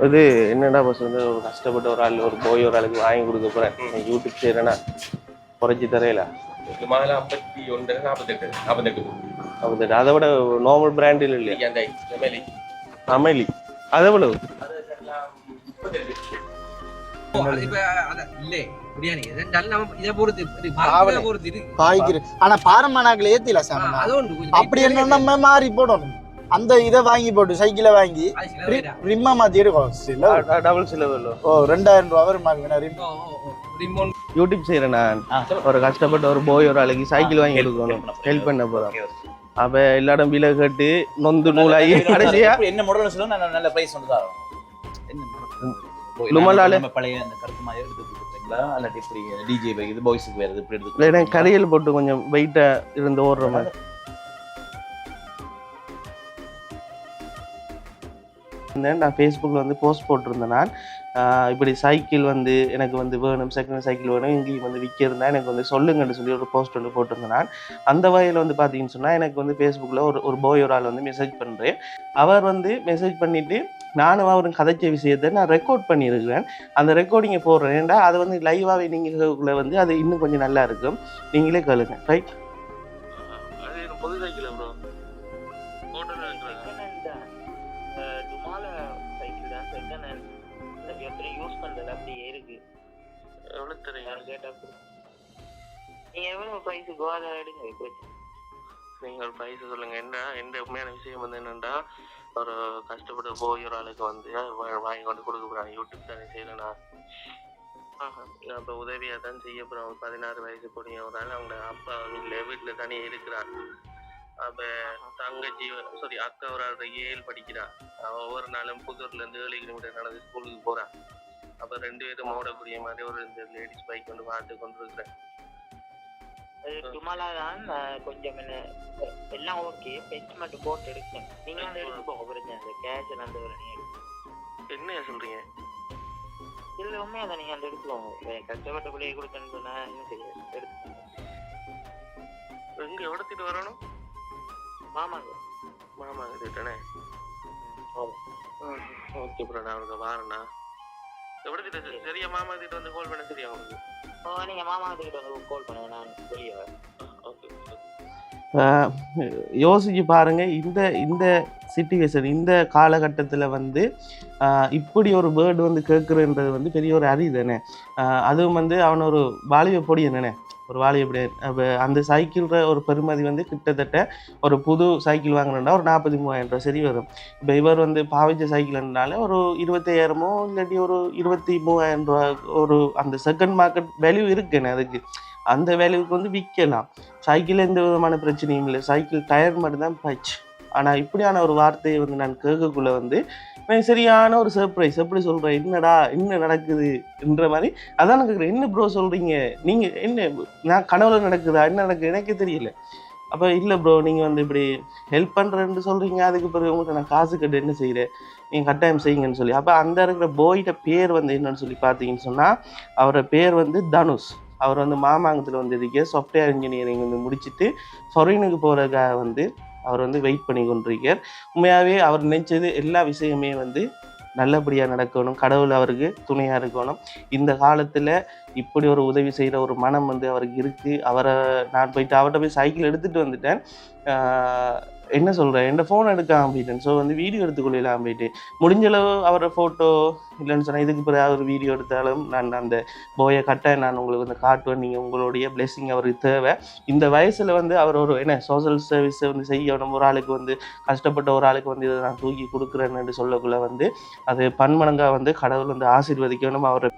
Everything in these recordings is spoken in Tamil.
அது என்னடா பஸ் வந்து ஒரு கஷ்டப்பட்ட ஒரு ஆள் ஒரு போய் ஒரு ஆளுக்கு வாங்கி கொடுக்க போறேன் யூடியூப் செய்யறேன்னா குறைச்சி தரையில முதல்ல 51 48 48 அதை விட நார்மல் பிராண்டில் இல்லையா அமேலி அதை எவ்வளவு ஆனா பாரமானாக்கள் ஏத்தில அப்படி என்ன மாறி போடணும் அந்த இதை வாங்கி போட்டு சைக்கிளை வாங்கி ரிம்மா மாத்தி எடுக்கும் டபுள் சிலவர் ஓ 2000 ரூபா வரும் யூடியூப் செய்யறேன் நான் ஒரு கஷ்டப்பட்ட ஒரு போய் ஒரு ஆளுக்கு சைக்கிள் வாங்கி எடுக்கணும் ஹெல்ப் பண்ண போறோம் அப்ப எல்லாரும் விலை கட்டு நொந்து நூலாகி கடைசியா என்ன மாடல் சொல்லுங்க நான் நல்ல பிரைஸ் வந்து தரோம் என்ன பழைய அந்த கருப்பு மாதிரி எடுத்து கொடுத்தீங்களா அல்லாட்டி இப்படி டிஜே பைக் இது பாய்ஸ்க்கு வேற இப்படி எடுத்து இல்லை கரையில் போட்டு கொஞ்சம் வெயிட்டா இருந்து ஓடுற மாதிரி நான் ஃபேஸ்புக்கில் வந்து போஸ்ட் போட்டிருந்தேன் நான் இப்படி சைக்கிள் வந்து எனக்கு வந்து வேணும் செகண்ட் சைக்கிள் வேணும் இங்கேயும் வந்து விற்கிறதா எனக்கு வந்து சொல்லுங்கன்னு சொல்லி ஒரு போஸ்ட் வந்து போட்டிருந்தேன் நான் அந்த வகையில் வந்து பார்த்தீங்கன்னு சொன்னால் எனக்கு வந்து ஃபேஸ்புக்கில் ஒரு போய் ஒரு ஆள் வந்து மெசேஜ் பண்ணுறேன் அவர் வந்து மெசேஜ் பண்ணிவிட்டு நானும் அவரும் கதைச்ச விஷயத்தை நான் ரெக்கார்ட் பண்ணியிருக்கிறேன் அந்த ரெக்கார்டிங்கை போடுறேன் ஏன்டா அது வந்து லைவாகவே நீங்கள் வந்து அது இன்னும் கொஞ்சம் நல்லா இருக்கும் நீங்களே கேளுங்க ரைட் புது சைக்கிள் ப்ரோ யூஸ் பண்றது அப்படியே இருக்கு எவ்வளவு தெரியும் கேட்டா நீங்க எவ்வளவு பிரைஸ் கோவால எடுங்க இப்போ நீங்க ஒரு பிரைஸ் சொல்லுங்க என்ன எந்த உண்மையான விஷயம் வந்து என்னன்னா ஒரு கஷ்டப்பட்டு போய் ஒரு ஆளுக்கு வந்து வாங்கி கொண்டு கொடுக்க போறாங்க யூடியூப் தானே செய்யலண்ணா நான் இப்போ உதவியாக தான் செய்ய போகிறேன் ஒரு 16 வயசு கூடிய ஒரு ஆள் அவங்க அப்பா வீட்டில் தானே இருக்கிறான் அப்போ தங்கச்சி சாரி அக்கா ஒரு ஆள் 7 படிக்கிறான் அவள் ஒவ்வொரு நாளும் புதூர்லேருந்து 7 கிலோமீட்டர் நடந்து ஸ்கூலுக்கு போகிறான் அப்போ 2 பேரும் ஓடக்கூடிய மாதிரி ஒரு லேடிஸ் பைக் வந்து பார்த்து கொண்டு இருக்கிறேன் சும்மாலா தான் கொஞ்சம் எல்லாம் ஓகே பெஞ்ச் மட்டும் போட்டு எடுக்கேன் நீங்கள் வந்து எடுத்து போக போகிறீங்க அந்த கேஷ் அந்த என்ன சொல்கிறீங்க இல்லை உண்மையாக தான் நீங்கள் அந்த எடுத்துக்கோங்க கஷ்டப்பட்ட பிள்ளையை கொடுக்கணும்னு சொன்னால் என்ன செய்ய எடுத்துக்கோங்க எங்கே எடுத்துட்டு வரணும் மாமாங்க கிட்டே ஓகே ப்ரோ நான் அவனுக்கு வாரேண்ணா எடுத்துட்டு சரியா மாமா கிட்ட வந்து கால் பண்ண சரியா உங்களுக்கு நீங்கள் மாமா கிட்ட வந்து கால் பண்ணுங்க நான் வெளியே வரேன் ஓகே யோசிச்சு பாருங்க இந்த சிச்சுவேஷன் இந்த காலகட்டத்தில் வந்து இப்படி ஒரு பேர்டு வந்து கேட்குறன்றது வந்து பெரிய ஒரு அறிவு தானே அதுவும் வந்து அவன் ஒரு வாலிப பொடி என்னண்ணே ஒரு வாலிப அப்போ அந்த சைக்கிள்ற ஒரு பெருமதி வந்து கிட்டத்தட்ட ஒரு புது சைக்கிள் வாங்கினா ஒரு 43,000 ரூபா சரி வரும் இப்போ இவர் வந்து பாவிச்ச சைக்கிள்னால ஒரு 25,000 இல்லாட்டி ஒரு 23,000 ரூபா ஒரு அந்த செகண்ட் மார்க்கெட் வேல்யூ இருக்குண்ணே அதுக்கு அந்த வேல்யூக்கு வந்து விற்கலாம் சைக்கிள் எந்த விதமான பிரச்சனையும் இல்லை சைக்கிள் டயர் மட்டும்தான் பச்சு ஆனால் இப்படியான ஒரு வார்த்தையை வந்து நான் கேட்கக்குள்ளே வந்து சரியான ஒரு சர்ப்ரைஸ் எப்படி சொல்கிறேன் என்னடா என்ன நடக்குதுன்ற மாதிரி அதான் கேட்குறேன் என்ன ப்ரோ சொல்கிறீங்க நீங்கள் என்ன நான் கனவுல நடக்குதா என்ன நடக்குது எனக்கே தெரியல அப்போ இல்லை ப்ரோ நீங்கள் வந்து இப்படி ஹெல்ப் பண்ணுறேன்னு சொல்கிறீங்க அதுக்கு பிறகு உங்கள்கிட்ட நான் காசு கட்டு என்ன செய்கிறேன் நீங்கள் கட்டாயம் செய்யுங்கன்னு சொல்லி அப்போ அந்த இருக்கிற போய்கிட்ட பேர் வந்து என்னன்னு சொல்லி பார்த்தீங்கன்னு சொன்னால் அவரோட பேர் வந்து தனுஷ் அவர் வந்து மாமாங்கத்தில் வந்து இருக்க சாஃப்ட்வேர் இன்ஜினியரிங் வந்து முடிச்சுட்டு ஃபாரினுக்கு போகிறதுக்காக வந்து அவர் வந்து வெயிட் பண்ணி கொண்டிருக்கார் உண்மையாகவே அவர் நினைச்சது எல்லா விஷயமே வந்து நல்லபடியாக நடக்கணும் கடவுள் அவருக்கு துணையாக இருக்கணும் இந்த காலத்தில் இப்படி ஒரு உதவி செய்கிற ஒரு மனம் வந்து அவருக்கு இருக்குது அவரை நான் போயிட்டு அவர்கிட்ட போய் சைக்கிள் எடுத்துகிட்டு வந்துட்டேன் என்ன சொல்கிறேன் என் ஃபோன் எடுக்காமல் போயிட்டேன் ஸோ வந்து வீடியோ எடுத்துக்கொள்ளலாம் போயிட்டு முடிஞ்சளவு அவரை ஃபோட்டோ இல்லைன்னு சொன்னால் இதுக்கு பிறகு அவர் வீடியோ எடுத்தாலும் நான் அந்த போயை கட்டாயம் நான் உங்களுக்கு வந்து காட்டுவேன் நீங்கள் உங்களுடைய பிளெஸிங் அவருக்கு தேவை இந்த வயசில் வந்து அவர் ஒரு என்ன சோஷியல் சர்வீஸை வந்து செய்யணும் ஒரு ஆளுக்கு வந்து கஷ்டப்பட்ட ஒரு ஆளுக்கு வந்து இதை நான் தூக்கி கொடுக்குறேன்னு சொல்லக்குள்ளே வந்து அது பன்மடங்காக வந்து கடவுள் வந்து ஆசீர்வதிக்கணும் அவரை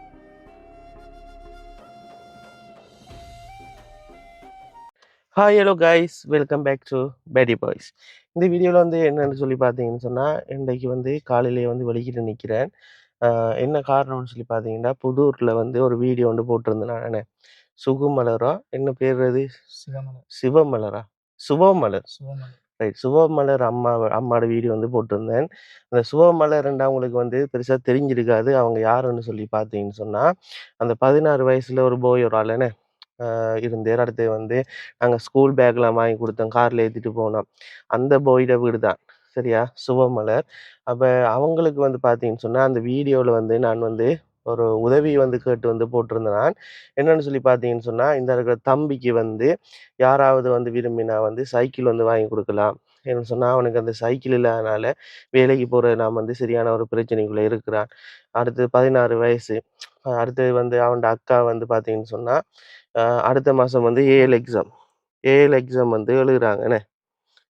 hi hello guys welcome back to பேடி பாய்ஸ் இந்த வீடியோவில் வந்து என்னென்னு சொல்லி பார்த்தீங்கன்னு சொன்னால் இன்றைக்கு வந்து காலையிலேயே வந்து வெளிக்கிட்டு நிற்கிறேன் என்ன காரணம்னு சொல்லி பார்த்தீங்கன்னா புதூரில் வந்து ஒரு வீடியோ வந்து போட்டிருந்தேன் நான் சுகுமலரா என்ன பேர் அது சிவமலரா சுபமலர் ரைட் சுபமலர் அம்மாவோட வீடியோ வந்து போட்டிருந்தேன் அந்த சுபமலர்ன்றா அவங்களுக்கு வந்து பெருசாக தெரிஞ்சிருக்காது அவங்க யாருன்னு சொல்லி பார்த்தீங்கன்னு சொன்னால் அந்த 16 வயசில் ஒரு போய் ஒரு ஆளுன்னு இருந்தேர் அடுத்து வந்து நாங்கள் ஸ்கூல் பேக்லாம் வாங்கி கொடுத்தோம் காரில் ஏற்றிட்டு போனோம் அந்த போயிட வீடு தான் சரியா? சுபமலர். அப்ப அவங்களுக்கு வந்து பார்த்தீங்கன்னு சொன்னா, அந்த வீடியோல வந்து நான் வந்து ஒரு உதவி வந்து கேட்டு வந்து போட்டிருந்தேன் நான். என்னன்னு சொல்லி பார்த்தீங்கன்னு சொன்னா, இந்த இருக்கிற தம்பிக்கு வந்து யாராவது வந்து விரும்பினா வந்து சைக்கிள் வந்து வாங்கி குடுக்கலாம். ஏன்னு சொன்னா, அவனுக்கு அந்த சைக்கிள் இல்லாதனால வேலைக்கு போறது நான் வந்து சரியான ஒரு பிரச்சனைக்குள்ள இருக்கிறான். அடுத்து 16 வயசு. அடுத்தது வந்து அவனோட அக்கா வந்து பார்த்தீங்கன்னு சொன்னா, அ அடுத்த மாசம் வந்து ஏஎல் எக்ஸாம். ஏஎல் எக்ஸாம் வந்து எழுதுறாங்க.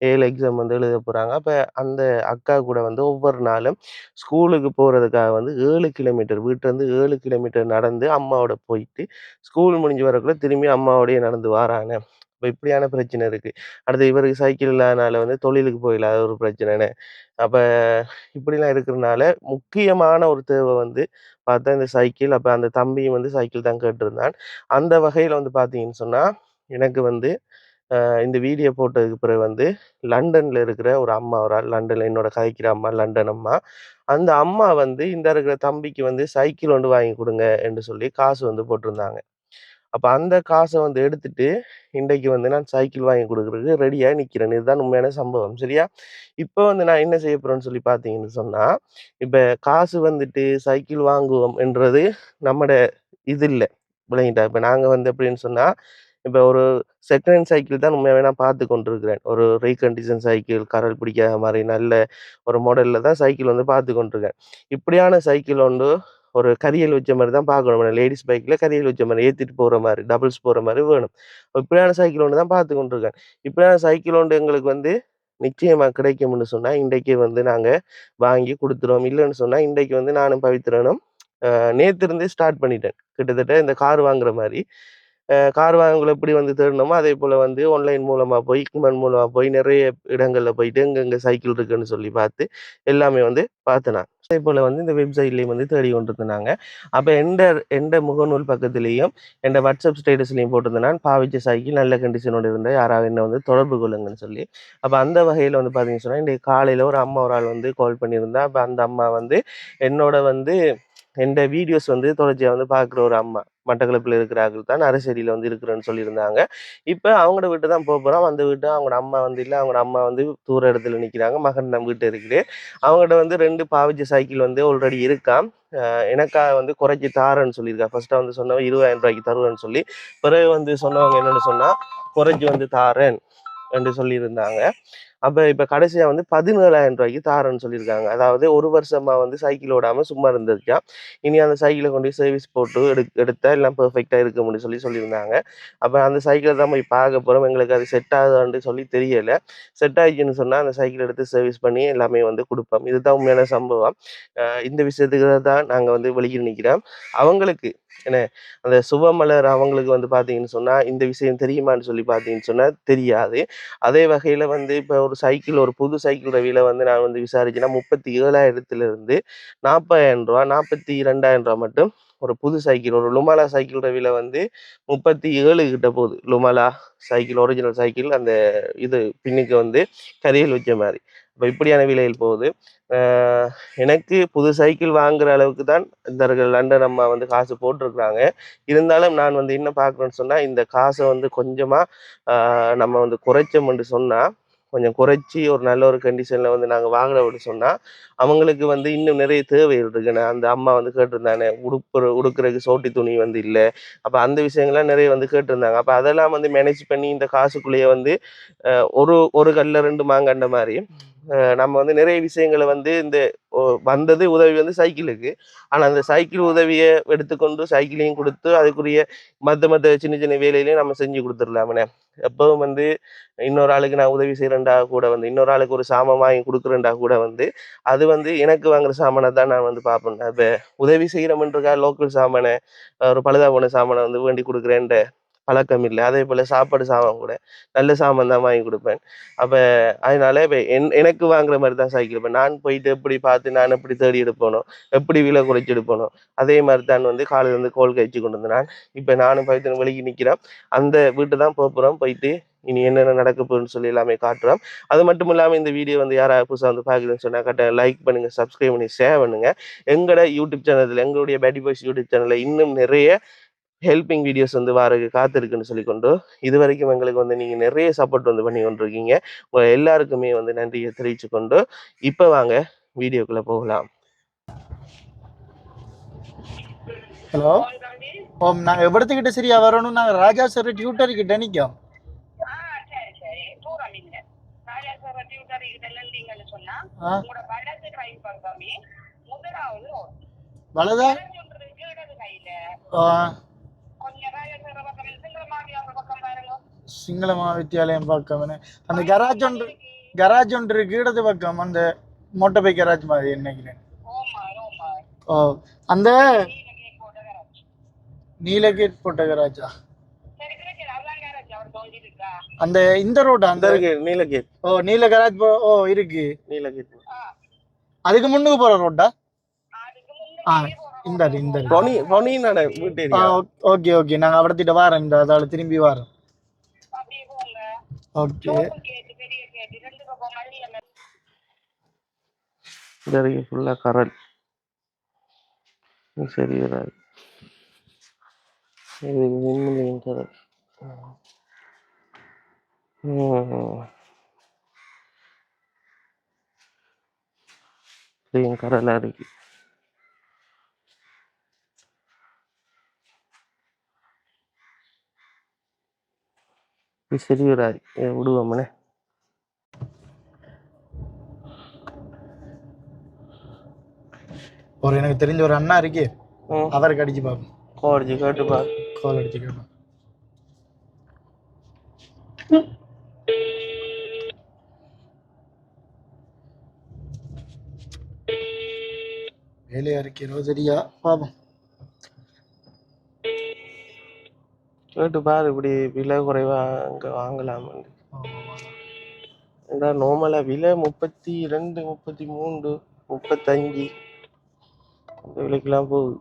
ஏழு எக்ஸாம் வந்து எழுத போறாங்க. அப்ப அந்த அக்கா கூட வந்து ஒவ்வொரு நாளும் ஸ்கூலுக்கு போறதுக்காக வந்து 7 கிலோமீட்டர் வீட்லருந்து 7 கிலோமீட்டர் நடந்து அம்மாவோட போயிட்டு, ஸ்கூல் முடிஞ்சு வரக்குள்ள திரும்பி அம்மாவோடயே நடந்து வாராங்க. இப்ப இப்படியான பிரச்சனை இருக்கு. அடுத்து இவருக்கு சைக்கிள் இல்லாதனால வந்து தொழிலுக்கு போயிடல. அது ஒரு பிரச்சனைன்னு. அப்ப இப்படிலாம் இருக்கிறனால முக்கியமான ஒரு தேவை வந்து பார்த்தா இந்த சைக்கிள். அப்ப அந்த தம்பியும் வந்து சைக்கிள் தான் கேட்டிருந்தான். அந்த வகையில வந்து பார்த்தீங்கன்னு சொன்னா, எனக்கு வந்து இந்த வீடியோ போட்டதுக்கு பிறகு வந்து லண்டன்ல இருக்கிற ஒரு அம்மா ஒரு ஆள் லண்டன்ல என்னோட கதைக்கிற அம்மா லண்டன் அம்மா. அந்த அம்மா வந்து இந்த இருக்கிற தம்பிக்கு வந்து சைக்கிள் ஒண்ணு வாங்கி குடுங்க என்று சொல்லி காசு வந்து போட்டிருந்தாங்க. அப்ப அந்த காச வந்து எடுத்துட்டு, இன்றைக்கு வந்து நான் சைக்கிள் வாங்கி குடுக்குறதுக்கு ரெடியா நிக்கிறேன். இதுதான் உண்மையான சம்பவம். சரியா? இப்ப வந்து நான் என்ன செய்ய போறேன்னு சொல்லி பார்த்தீங்கன்னு சொன்னா, இப்ப காசு வந்துட்டு சைக்கிள் வாங்குவோம் என்றது நம்மட இது இல்ல. விளங்கிட்டா? இப்ப நாங்க வந்து எப்படின்னு சொன்னா, இப்ப ஒரு செகண்ட் ஹேண்ட் சைக்கிள் தான் உண்மையாவே நான் பார்த்துக் கொண்டிருக்கிறேன். ஒரு ரீகண்டிஷன் சைக்கிள், கரல் பிடிக்காத மாரி நல்ல ஒரு மாடல்ல தான் சைக்கிள் வந்து பார்த்துக் கொண்டிருக்கேன். இப்படியான சைக்கிள் ஒன்று ஒரு கரியல் வச்ச மாரி தான் பார்க்கணும். லேடீஸ் பைக்ல கரியல் வச்ச மாரி ஏத்திட்டு போற மாரி, டபுள்ஸ் போற மாரி வேணும். இப்படியான சைக்கிள் ஒண்ணு தான் பார்த்துக் கொண்டிருக்கேன். இப்படியான சைக்கிள் ஒன்று எங்களுக்கு வந்து நிச்சயமா கிடைக்கும்னு சொன்னா, இன்றைக்கே வந்து நாங்க வாங்கி குடுத்துருவோம். இல்லன்னு சொன்னா, இன்றைக்கு வந்து நானும் பவித்ரனும் நேத்திருந்தே ஸ்டார்ட் பண்ணிட்டேன். கிட்டத்தட்ட இந்த கார் வாங்குற மாரி. கார் வாங்கக்குள்ள எப்படி வந்து தேடினோமோ, அதேபோல வந்து ஆன்லைன் மூலமா போய், இக்மன் மூலமா போய் நெறைய இடங்கள்ல போயிட்டு எங்கெங்க சைக்கிள் இருக்குன்னு சொல்லி பார்த்து, எல்லாமே வந்து பார்த்தேன் நான். அதேபோல வந்து இந்த வெப்சைட்லயும் வந்து தேடிக் கொண்டிருந்தாங்க. அப்ப எந்த எந்த முகநூல் பக்கத்திலேயும், எந்த வாட்ஸ்அப் ஸ்டேட்டஸ்லயும் போட்டிருந்தேன் நான், பாவிச்ச சைக்கிள் நல்ல கண்டிஷனோட இருந்தா யாராவது என்ன வந்து தொடர்பு கொள்ளுங்கன்னு சொல்லி. அப்ப அந்த வகையில வந்து பார்த்தீங்கன்னு சொன்னா, இன்றைக்கு காலையில ஒரு அம்மா ஒரு ஆள் வந்து கால் பண்ணியிருந்தா. அப்ப அந்த அம்மா வந்து என்னோட வந்து எந்த வீடியோஸ் வந்து தொடர்ச்சியா வந்து பார்க்குற ஒரு அம்மா. மட்டக்களப்பில இருக்கிறார்கள் தான் அரசியலில வந்து இருக்கிறேன்னு சொல்லியிருந்தாங்க. இப்ப அவங்களோட வீட்டு தான் போறோம். அந்த வீட்டு அவங்களோட அம்மா வந்து இல்ல. அவங்களோட அம்மா வந்து தூர இடத்துல நிக்கிறாங்க. மகன் நம்மகிட்ட இருக்குது. அவங்ககிட்ட வந்து 2 பாவிச்ச சைக்கிள் வந்து ஆல்ரெடி இருக்காம். எனக்காக வந்து குறைச்சு தாரேன்னு சொல்லியிருக்கா. ஃபர்ஸ்ட்டா வந்து சொன்னவ ரூ. 20,000க்கு தருவேன்னு சொல்லி, பிறகு வந்து சொன்னவங்க என்னன்னு சொன்னா, குறைச்சு வந்து தாரேன் என்று சொல்லியிருந்தாங்க. அப்ப இப்ப கடைசியா வந்து ரூ. 17,000க்கு தாரேன்னு சொல்லியிருக்காங்க. அதாவது 1 வருஷமா வந்து சைக்கிள் ஓடாம சும்மா இருந்துச்சாம். இனி அந்த சைக்கிள கொண்டு போய் சர்வீஸ் போட்டு எடுத்தா எல்லாம் பெர்ஃபெக்ட்டா இருக்கும்னு சொல்லியிருந்தாங்க. அப்ப அந்த சைக்கிள தான் போய் பார்க்க போறோம். எங்களுக்கு அது செட் ஆகுதான்னு சொல்லி தெரியல. செட் ஆயிடுச்சுன்னு சொன்னா, அந்த சைக்கிள் எடுத்து சர்வீஸ் பண்ணி எல்லாமே வந்து குடுப்போம். இதுதான் உண்மையான சம்பவம். இந்த விஷயத்துக்கு தான் நாங்க வந்து வெளிய நிக்கிறோம். அவங்களுக்கு என்ன அந்த சுபமலர் அவங்களுக்கு வந்து பார்த்தீங்கன்னு சொன்னா, இந்த விஷயம் தெரியுமான்னு சொல்லி பார்த்தீங்கன்னு சொன்னா தெரியாது. அதே வகையில வந்து இப்ப ஒரு சைக்கிள் ஒரு புது சைக்கிளோட விலை வந்து நான் வந்து விசாரிச்சேன்னா, 37,000த்திலிருந்து ரூ. 40,000 ரூ. 42,000 மட்டும் ஒரு புது சைக்கிள். ஒரு லுமாலா சைக்கிளோட விலை வந்து 37 கிட்ட போகுது. லுமாலா சைக்கிள் ஒரிஜினல் சைக்கிள் அந்த இது பின்னுக்கு வந்து கரியல் வச்ச மாரி. அப்ப இப்படியான விலையில் போகுது. அ எனக்கு புது சைக்கிள் வாங்குற அளவுக்கு தான் இந்த லண்டன் அம்மா வந்து காசு போட்டிருக்கிறாங்க. இருந்தாலும் நான் வந்து என்ன பார்க்குறேன்னு சொன்னா, இந்த காச வந்து கொஞ்சமா அ நம்ம வந்து குறைச்சோம்ன்னு சொன்னா, கொஞ்சம் குறைச்சு ஒரு நல்ல ஒரு கண்டிஷன்ல வந்து நாங்க வாங்குறோம்னு சொன்னா, அவங்களுக்கு வந்து இன்னும் நிறைய தேவைகள் இருக்குண்ணே. அந்த அம்மா வந்து கேட்டிருந்தானே, உடுக்குறதுக்கு சோட்டி துணி வந்து இல்ல. அப்ப அந்த விஷயங்கள்லாம் நிறைய வந்து கேட்டிருந்தாங்க. அப்ப அதெல்லாம் வந்து மேனேஜ் பண்ணி இந்த காசுக்குள்ளேயே வந்து ஒரு ஒரு கல்ல 2 மாங்கன்ற மாரி, நம்ம வந்து நிறைய விஷயங்கள வந்து இந்த ஒ வந்தது உதவி வந்து சைக்கிளுக்கு. ஆனா, அந்த சைக்கிள் உதவிய எடுத்துக்கொண்டு சைக்கிளையும் குடுத்து, அதுக்குரிய மத்த மத்த சின்ன சின்ன வேலைகளையும் நம்ம செஞ்சு குடுத்துரலாம்ண்ணே. எப்பவும் வந்து இன்னொரு ஆளுக்கு நான் உதவி செய்றேன்டா கூட வந்து, இன்னொரு ஆளுக்கு ஒரு சாமான் வாங்கி குடுக்குறேன்டா கூட வந்து, அது வந்து எனக்கு வாங்குற சாமான தான் நான் வந்து பார்ப்பேன். இப்ப உதவி செய்றோம்ன்றதுக்காக லோக்கல் சாமான, ஒரு பழுதா போன சாமான வந்து வேண்டி குடுக்குறேன்ற பழக்கம் இல்ல. அதேபோல சாப்பாடு சாமான் கூட நல்ல சாமான் தான் வாங்கி குடுப்பேன். அப்ப அதனால இப்ப எனக்கு வாங்குற மாரி தான் சைக்கிள். இப்ப நான் போயிட்டு எப்படி பார்த்து நான் எப்படி தேடி எடுப்பேனோ, எப்படி விலை குறைச்சு எடுப்பேனோ, அதே மாரி தான் வந்து காலையில இருந்து கோல் காய்ச்சி கொண்டு வந்து நான் இப்ப நானும் பவித்ரனும் வெளிய நிக்கிறோம். அந்த வீட்டு தான் போப்போறோம். போயிட்டு இனி என்னென்ன நடக்க போகுதுன்னு சொல்லி எல்லாமே காட்டுறோம். அது மட்டும் இல்லாம இந்த வீடியோ வந்து யாராவது புதுசா வந்து பார்க்குறீங்கன்னு சொன்னா கட்டாயம் லைக் பண்ணுங்க, சப்ஸ்கிரைப் பண்ணி ஷேர் பண்ணுங்க. எங்களுடைய பேட்டி பாய்ஸ் யூடியூப் சேனல்ல இன்னும் நிறைய ஹெல்பிங் வீடியோஸ் வந்து வாரக்கு காத்திருக்குன்னு சொல்லிக்கொண்டு இது வரைக்கும் எங்களுக்கு வந்து நீங்கள் நிறைய சப்போர்ட் வந்து பண்ணி கொண்டிருக்கீங்க. உங்கள் எல்லாருக்குமே வந்து நன்றியை தெரிவித்து கொண்டு இப்போ வாங்க வீடியோக்குள்ளே போகலாம். ஹலோ ஓம், நாங்கள் எவ்வளோத்துக்கிட்ட சரியா வரணும்? நாங்கள் ராஜா சார் டியூட்டர் கிட்ட நிற்கோம். வலதா சிங்களமா வித்தியாலயம் பக்கம் அந்த கராஜ் ஒன்று இருக்கு இடது பக்கம், அந்த மோட்டர் பைக் கராஜ் மாதிரி நினைக்கிறேன். ஓ, அந்த நீல கேட் போட்ட கராஜா அந்த இந்த ரோடா? அந்த நீல கேட். ஓ, நீல கராஜ் ஓ இருக்கு நீல கேட். அதுக்கு முன்னுக்கு போற ரோட்டா? இந்த ஓகே ஓகே, நாங்க அவடத்திட்ட வாரோம், இந்த அதால திரும்பி வாரோம். ஓகே, ஃபுல்லா கரல் சரி வராது. கரல் கரலா இருக்கு. சரி வராது, விடுவோம்னே. ஒரு எனக்கு தெரிஞ்ச ஒரு அண்ணா இருக்கு, அவருக்கு அடிச்சு பார்ப்போம். கோல் அடிச்சு கேட்டுப்பா. கோல் அடிச்சு கேட்போம். வேலையா இருக்கிறோம், சரியா பாப்போம். கேட்டு பாரு, இப்படி விலை குறைவா அங்க வாங்கலாம். நார்மலா விலை 32, 33, 35 இந்த விலைக்கெல்லாம் போகுது.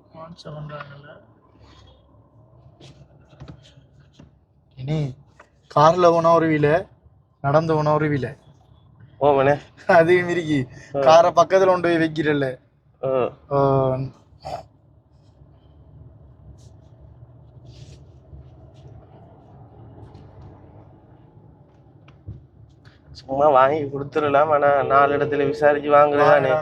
இனி கார்ல போன ஒரு விலை, நடந்து போன ஒரு விலை. ஓமனே அதையும் இருக்கு. காரை பக்கத்துல கொண்டு போய் வைக்கிறல்ல. சும்மா வாங்கி கொடுத்துடலாம், ஆனா 4 இடத்துல விசாரிச்சு வாங்குறதானே.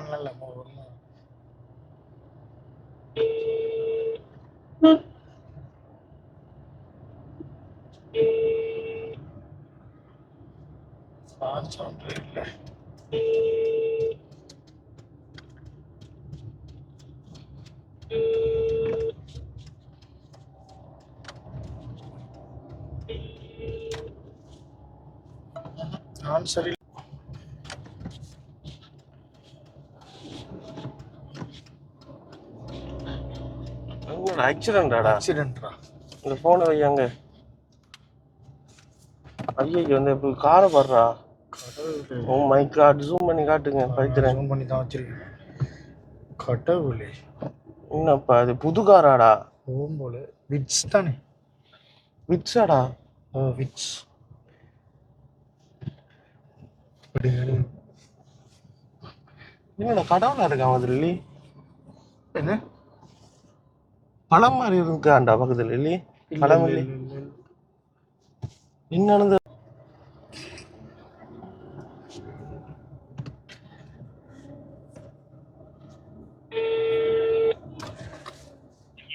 சரி, ஆக்சிடென்டா? ஆக்சிடென்ட்ரா? இந்த போனை வையாங்க. ஐயோ, இந்த காரை பாடுறா. ஓ மை காட், ஜூம் பண்ணி காட்டுங்க. பைத்திரன் ஜூம் பண்ணி தான் வச்சிருக்கேன். கடவுளே, என்னப்பா இது புது காராடா? ஓம் போல. விட்ஸ் தானே? விட்ஸாடா? ஓ, விட்ஸ். என்னடா கடவுளா இருக்கான் அதுல? என்ன பழம் மாதிரி இருக்காண்டா பக்கத்துல இல்லி? பழம் இல்லை. என்னது?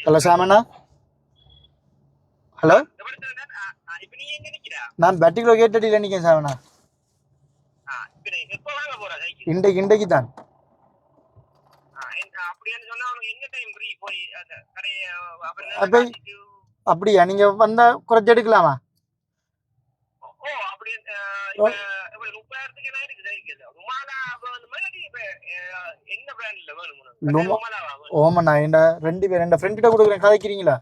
ஹலோ சாமண்ணா. ஹலோ, நான் பேட்டிக்குள்ள கேட்டடியில் நிற்கேன் சாமண்ணா. இன்றைக்கு தான். அப்படியா? நீங்க வந்தா குறைச்சு எடுக்கலாமா? ஓமண்ணா, என்ன 2 பேர் என் ஃப்ரெண்ட்கிட்ட கொடுக்குறேன், கதைக்கிறீங்களா?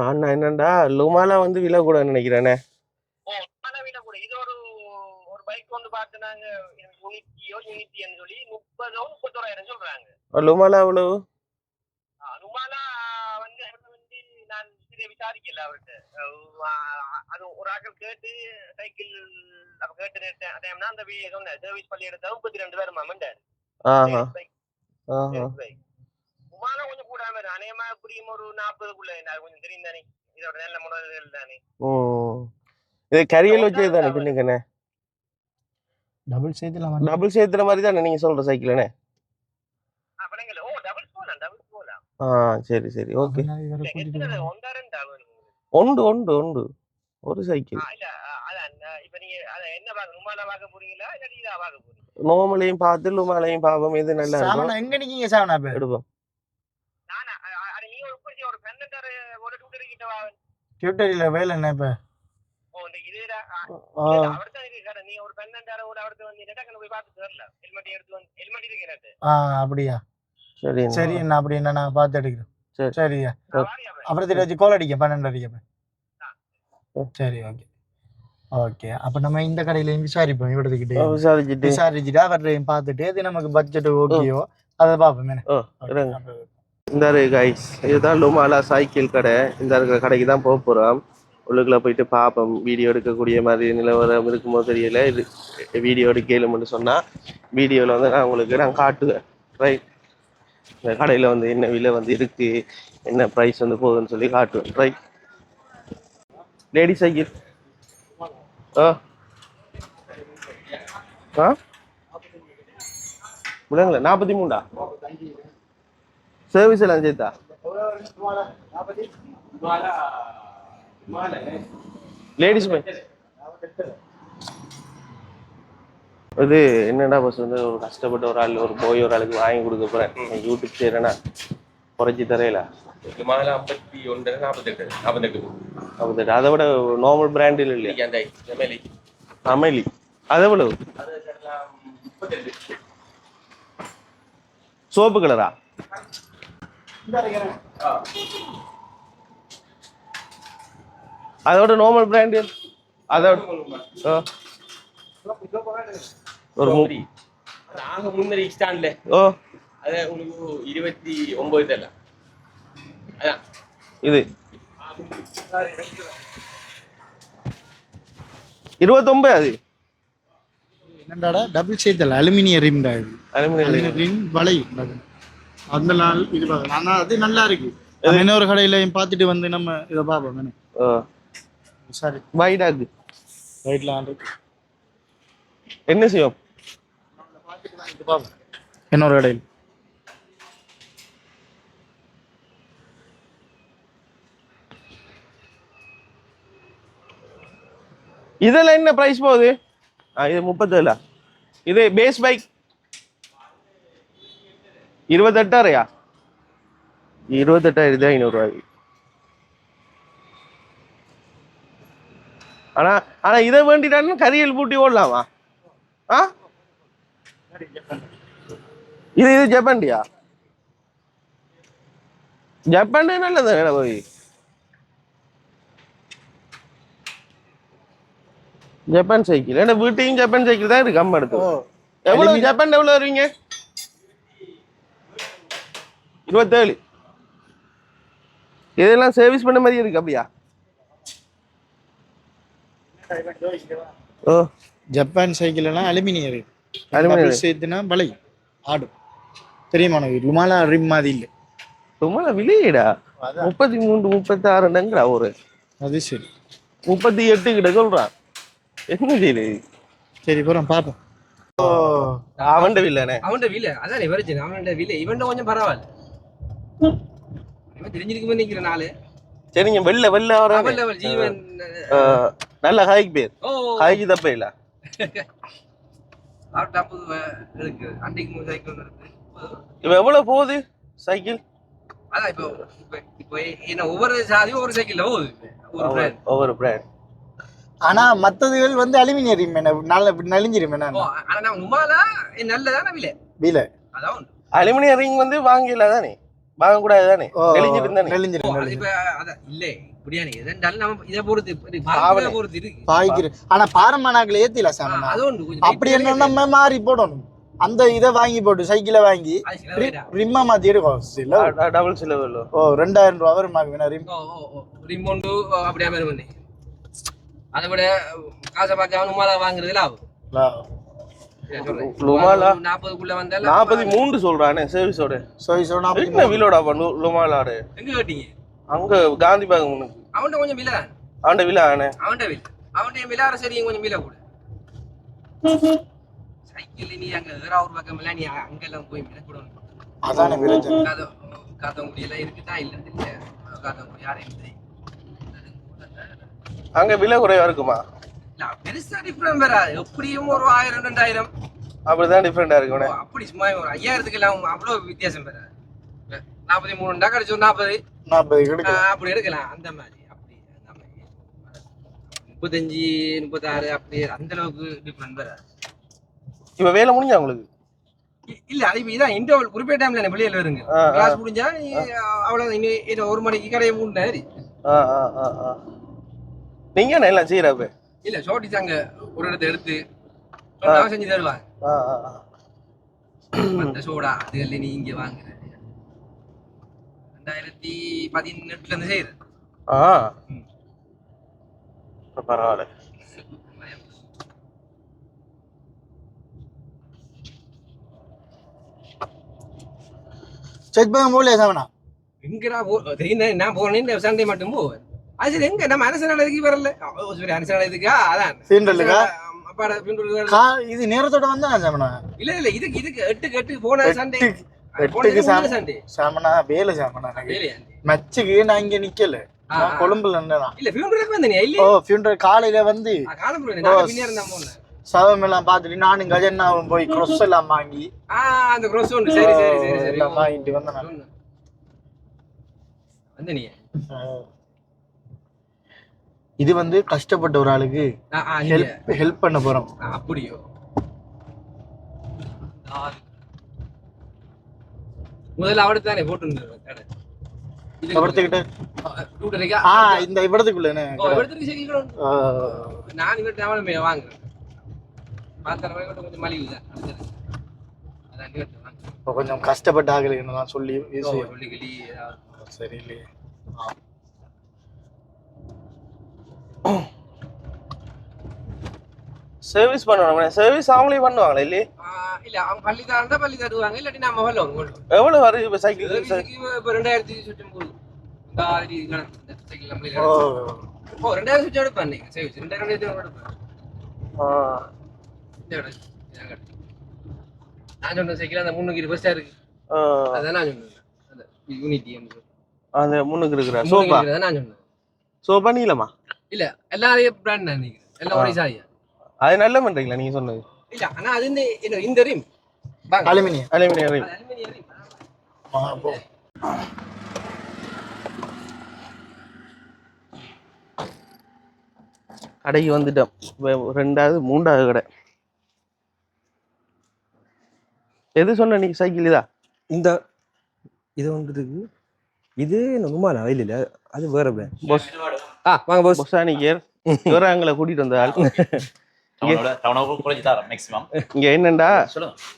அண்ணா என்னண்டா லுமாலா வந்து விலை கூட நினைக்கிறேனே. லுமாலா எவ்வளவு? விசாரிக்கல அவர்கிட்ட. அது ஒரு ஆக்கள் கேட்டு சைக்கிள் கேட்டு அந்த சர்வீஸ் பள்ளி எடுத்தா 32 பேர் மாமண்டாரு. கொஞ்சம் கூடாம அநேகமா எப்படியும் ஒரு 40க்குள்ள கொஞ்சம் தெரியும் தானே, இதோட நல்ல மாடல்கள் தானே. இது கரியல் வச்சது தானே பின்னுக்குண்ணே? டபுள் சேர்த்துலாம் டபுள் சேர்த்துற மாதிரி தானே நீங்க சொல்ற சைக்கிள்ண்ணே? அப்படிங்களா? ஓ டபுள் போலாம். சரி சரி ஓகே. ஒன்றா ரெண்டா உண்டு உண்டு உண்டு ஒரு சைக்கிள். இல்ல அதான் இப்ப நீங்க என்ன பாக்க லுமாலா பாக்க போறீங்களா இல்ல இதா பாக்க போறீங்க? நோமலையும் பார்த்து லுமாலையும் பாப்போம், எது நல்லா இருக்கும் எங்க நிக்கீங்க சாவனா இப்ப? எடுப்போம். நானா நீங்க ஒரு பெண்ணண்டாரு ஒரு டூட்டர் கிட்ட வா. டியூட்டரியில வேலை என்ன இப்ப? ஓ இந்த இதுடா அவர்தான் இருக்கு கடை. நீ ஒரு பெண்ணண்டார கூட அவர்ட்ட வந்து டக்கன போய் பார்த்து வரல. ஹெல்மெட் எடுத்து வந்து ஹெல்மெட் இருக்கேனே. அப்படியா? சரி சரி என்ன அப்படி என்ன நான் பார்த்து எடுக்கிறேன். சரி சரியா அப்புறம் வச்சு கோல் அடிக்க 12 அடிக்க. சரி ஓகே ஓகே. அப்ப நம்ம இந்த கடையிலையும் விசாரிப்போம், இவடத்துக்கிட்டே விசாரிச்சுட்டு அவரையும் பார்த்துட்டு இது நமக்கு பட்ஜெட் ஓகேயோ அதை பார்ப்போம். இந்த கைஸ் இதுதான் லுமாலா சைக்கிள் கடை. இந்த இருக்கிற கடைக்கு தான் போக போகிறோம். உள்ளுக்குள்ள போயிட்டு பார்ப்போம். வீடியோ எடுக்கக்கூடிய மாதிரி நிலவரம் இருக்குமோ தெரியல. இது வீடியோ எடுக்கலும்னு சொன்னால் வீடியோவில் வந்து நான் உங்களுக்கு நான் காட்டுவேன். ரைட், இந்த கடையில் வந்து என்ன விலை வந்து இருக்குது, என்ன ப்ரைஸ் வந்து போகுதுன்னு சொல்லி காட்டுவேன். ரைட், லேடி சைக்கிள் விலங்குல 43 சர்வீஸ் எல்லாம் சேர்த்தா லேடிஸ் இது என்னடா பஸ் வந்து ஒரு கஷ்டப்பட்ட ஒரு ஆள் ஒரு போய் ஒரு ஆளுக்கு வாங்கி கொடுக்க போறேன். யூடியூப் செய்யறேன்னா குறைச்சி தரையில மாலை 51 48 அதை விட நார்மல் பிராண்டில் இல்லையா? அமேலி அது எவ்வளவு? சோப்பு கலரா? அதோட நார்மல் பிராண்டு அதோட ஒரு நாங்க முன்னே ஸ்டாண்ட்ல அது உங்களுக்கு 29 தெரியல. அதான் இது 29 அது என்னடா டபுள் சேர்த்தல அலுமினியம் ரிம்டா. இது அலுமினியம் ரிம் வலை அந்த நாள் இது பார்க்கலாம். ஆனா அது நல்லா இருக்கு. இன்னொரு கடையிலையும் பார்த்துட்டு வந்து நம்ம இதை பார்ப்போம். சரி வைடாக் ரைட்ல என்ன செய்யும் இன்னொரு கடையில் இதெல்லாம் என்ன பிரைஸ் போகுது? இது 37. இது பேஸ் பைக் 28,000. 28,500. ஆனா இதை வேண்டிட்டான்னு கரியல் பூட்டி ஓடலாமா? இது ஜப்பான்டியா? ஜப்பான் நல்லது போய். ஜப்பான் சைக்கிள் என்ன வீட்டையும் ஜப்பான் சைக்கிள் தான் இருக்கு. அம்மா எடுத்து எவ்வளவு ஜப்பான் எவ்வளவு வருவீங்க? 27. இதெல்லாம் சர்வீஸ் பண்ண மாதிரி இருக்கு அப்படியா? ஜப்பான் சைக்கிள் எல்லாம் அலுமினியம் இருக்கு. அலுமினியம் சேர்த்துனா வலை ஆடும். தெரியுமா உனக்கு? லுமாலா ரிம் மாதிரி இல்லை. லுமாலா விலையடா 33 36 ஒரு. அது சரி 38 கிட்ட சொல்றான். என்ன செய்யுது? சரி போறோம் பாப்போம். அவன்ட வில்லனே அவன்ட வில்ல அதான் வருது. அவன்ட வில்ல இவன்ட கொஞ்சம் பரவாயில்ல. இவன் தெரிஞ்சிருக்குமே நிக்கிற நாளு. சரிங்க வெள்ள வர ஜீவன் நல்ல ஹைக் பேர். ஹைக் தப்ப இல்ல. இப்ப எவ்வளவு போகுது சைக்கிள்? அதான் இப்போ என்ன ஒவ்வொரு சாதியும் ஒவ்வொரு சைக்கிள்ல போகுது. ஒவ்வொரு பிராண்ட். ஆனா மத்ததுகள் வந்து அலுமினியம் ரிம் நலிஞ்சிரும். ஆனா நம்ம லுமாலா நல்லதான விலை அதான் அலுமினியம் ரிங் வந்து வாங்கல தானே, வாங்க கூடாது தானே, நெளிஞ்சிரும். இப்ப அதான் இல்ல இப்படியானே இதெல்லாம் நம்ம இத பொறுத்து இருக்கு பாய்க்கிற. ஆனா பாரமானாக்களை ஏத்தில சாம அது ஒன்று அப்படி என்ன நம்ம மாறி போடணும். அந்த இதை வாங்கி போட்டு சைக்கிளை வாங்கி ரிம்மா மாத்தி எடுக்கும். டபுள் சிலவர் 2000 ரூபா வருமாங்க ரிம் ஒன்று அப்படியே மாதிரி பண்ணி அதை விட காசை பார்க்க லுமாலா வாங்குறதுல ஆகும். லுமாலா 40க்குள்ள வந்தால 43 சொல்றானே சர்வீஸோட. சர்வீஸோட என்ன விலோடா லுமாலாடு எங்க கேட்டீங்க அங்க காந்தி பேங்க் முன்னுக்கு. அவன்கிட்ட கொஞ்சம் விலை அவன்ட விலா ஆனே. அவன்கிட்ட விலை சரி கொஞ்சம் விலை கூட சைக்கிள் நீ அங்க ஒரு பக்கம் இல்ல நீ அங்கெல்லாம் போய் விலை கூட அதானே பிரச்சனை. காத்தங்குடி எல்லாம் இருக்குதா இல்ல காத்தங்குடி யாரையும் இல்லை. அங்க விலை குறைவா இருக்குமா? இல்ல பெருசா டிஃபரெண்ட் வராது. எப்படியும் ஒரு 1000 2000 அப்படிதான் டிஃபரெண்டா இருக்கும். அப்படி சும்மா ஒரு 5000க்கு எல்லாம் அவ்வளவு வித்தியாசம் வராது. 43 கிடைச்சு 40 அப்படி எடுக்கலாம் அந்த மாதிரி. அப்படி அந்த மாதிரி 35 36 அப்படி அந்த அளவுக்கு டிஃபரெண்ட் வராது. இப்ப வேலை முடிஞ்சா உங்களுக்கு? இல்ல அது இதான் இன்டர்வல் குறிப்பிட்ட டைம்ல வெளியில வருங்க. கிளாஸ் முடிஞ்சா அவ்வளவு இன்னும் 1 மணிக்கு கடையை மூடினாரு. நீங்க என்ன எல்லாம் செய்யறப்ப? இல்ல ஷார்ட்டிஸ் அங்க ஒரு இடத்த எடுத்து செஞ்சு தருவாங்க. அந்த சோடா அது இல்ல நீ இங்க வாங்குற 2018ல இருந்து செய்யற. பரவாயில்ல. செக் பண்ண போகலையா சாமனா? எங்கடா தெரியும் நான் போனேன் சண்டே மட்டும் போவேன். அது சரி எங்க நம்ம அரசு நாளைக்கு வரல. அரசு நாளைக்கா அதான் இது நேரத்தோட வந்தா சாமனா? இல்ல இல்ல இதுக்கு 8 போன சண்டே 8க்கு சண்டே சாமனா வேலை சாமனா. மச்சுக்கு நான் இங்க நிக்கல, நான் கொழும்புல இருந்தேன். இல்ல ஃபியூனரலுக்கு வந்தேன். இல்ல ஓ ஃபியூனரல் காலையில வந்து காலம்புற நான் பின்னர் தான் போனேன். சவம் எல்லாம் பார்த்துட்டு நானும் கஜன்னாவும் போய் க்ரோஸ் எல்லாம் வாங்கி அந்த க்ரோஸ் உண்டு. சரி சரி சரி சரி எல்லாம் வாங்கிட்டு வந்தேன். வந்து நீ இது வந்து கஷ்டப்பட்ட ஒரு ஆளுக்கு ஹெல்ப் பண்ண போறோம். அப்படியோ? முதல்ல அவளுக்கு தானே போட்டு இந்த இவ்வளத்துக்குள்ள நான் இவர்கிட்ட வாங்குறேன். கொஞ்சம் மலிவு கொஞ்சம் கஷ்டப்பட்ட ஆகலைன்னு சொல்லி சரி இல்லையே. சர்வீஸ் பண்ணுவாங்க. சர்வீஸ் அவங்களே பண்ணுவாங்களா? இல்லையே இல்ல அவங்க பள்ளி தருவாங்க. இல்லாட்டி நம்ம எவ்வளவு வருது இப்ப சைக்கிள்? 2000 சுற்றம் போகுது. 2000 சுற்றம் எடுப்பேன். 2000 நான் சொன்ன சைக்கிள் அந்த 320 பஸ்டா இருக்கு. அதான் நான் சொன்னேன். யூனிட்டி அந்த 3 இருக்குறா சோபா. நான் சொன்னேன். சோபா நீலமா? இல்ல எல்லாரையும் பிராண்ட் நான் நினைக்கிறேன். எல்லாம் ஒரே சாரியா. அது நல்ல பண்றீங்களா நீங்க சொன்னது? இல்ல ஆனா அது இந்த ரிம் அலுமினியம் ரிம். கடைக்கு வந்துட்டோம். 2வது 3வது கடை. எது சொன்ன நீ சைக்கிள்? இதா இந்த இது ஒன்று இருக்கு. இது நுமாலா இல்ல அது வேற பாஸ். வாங்க பாஸ். பொசானிகர் இவராங்களை கூட்டிட்டு வந்தால் இங்க என்னண்டா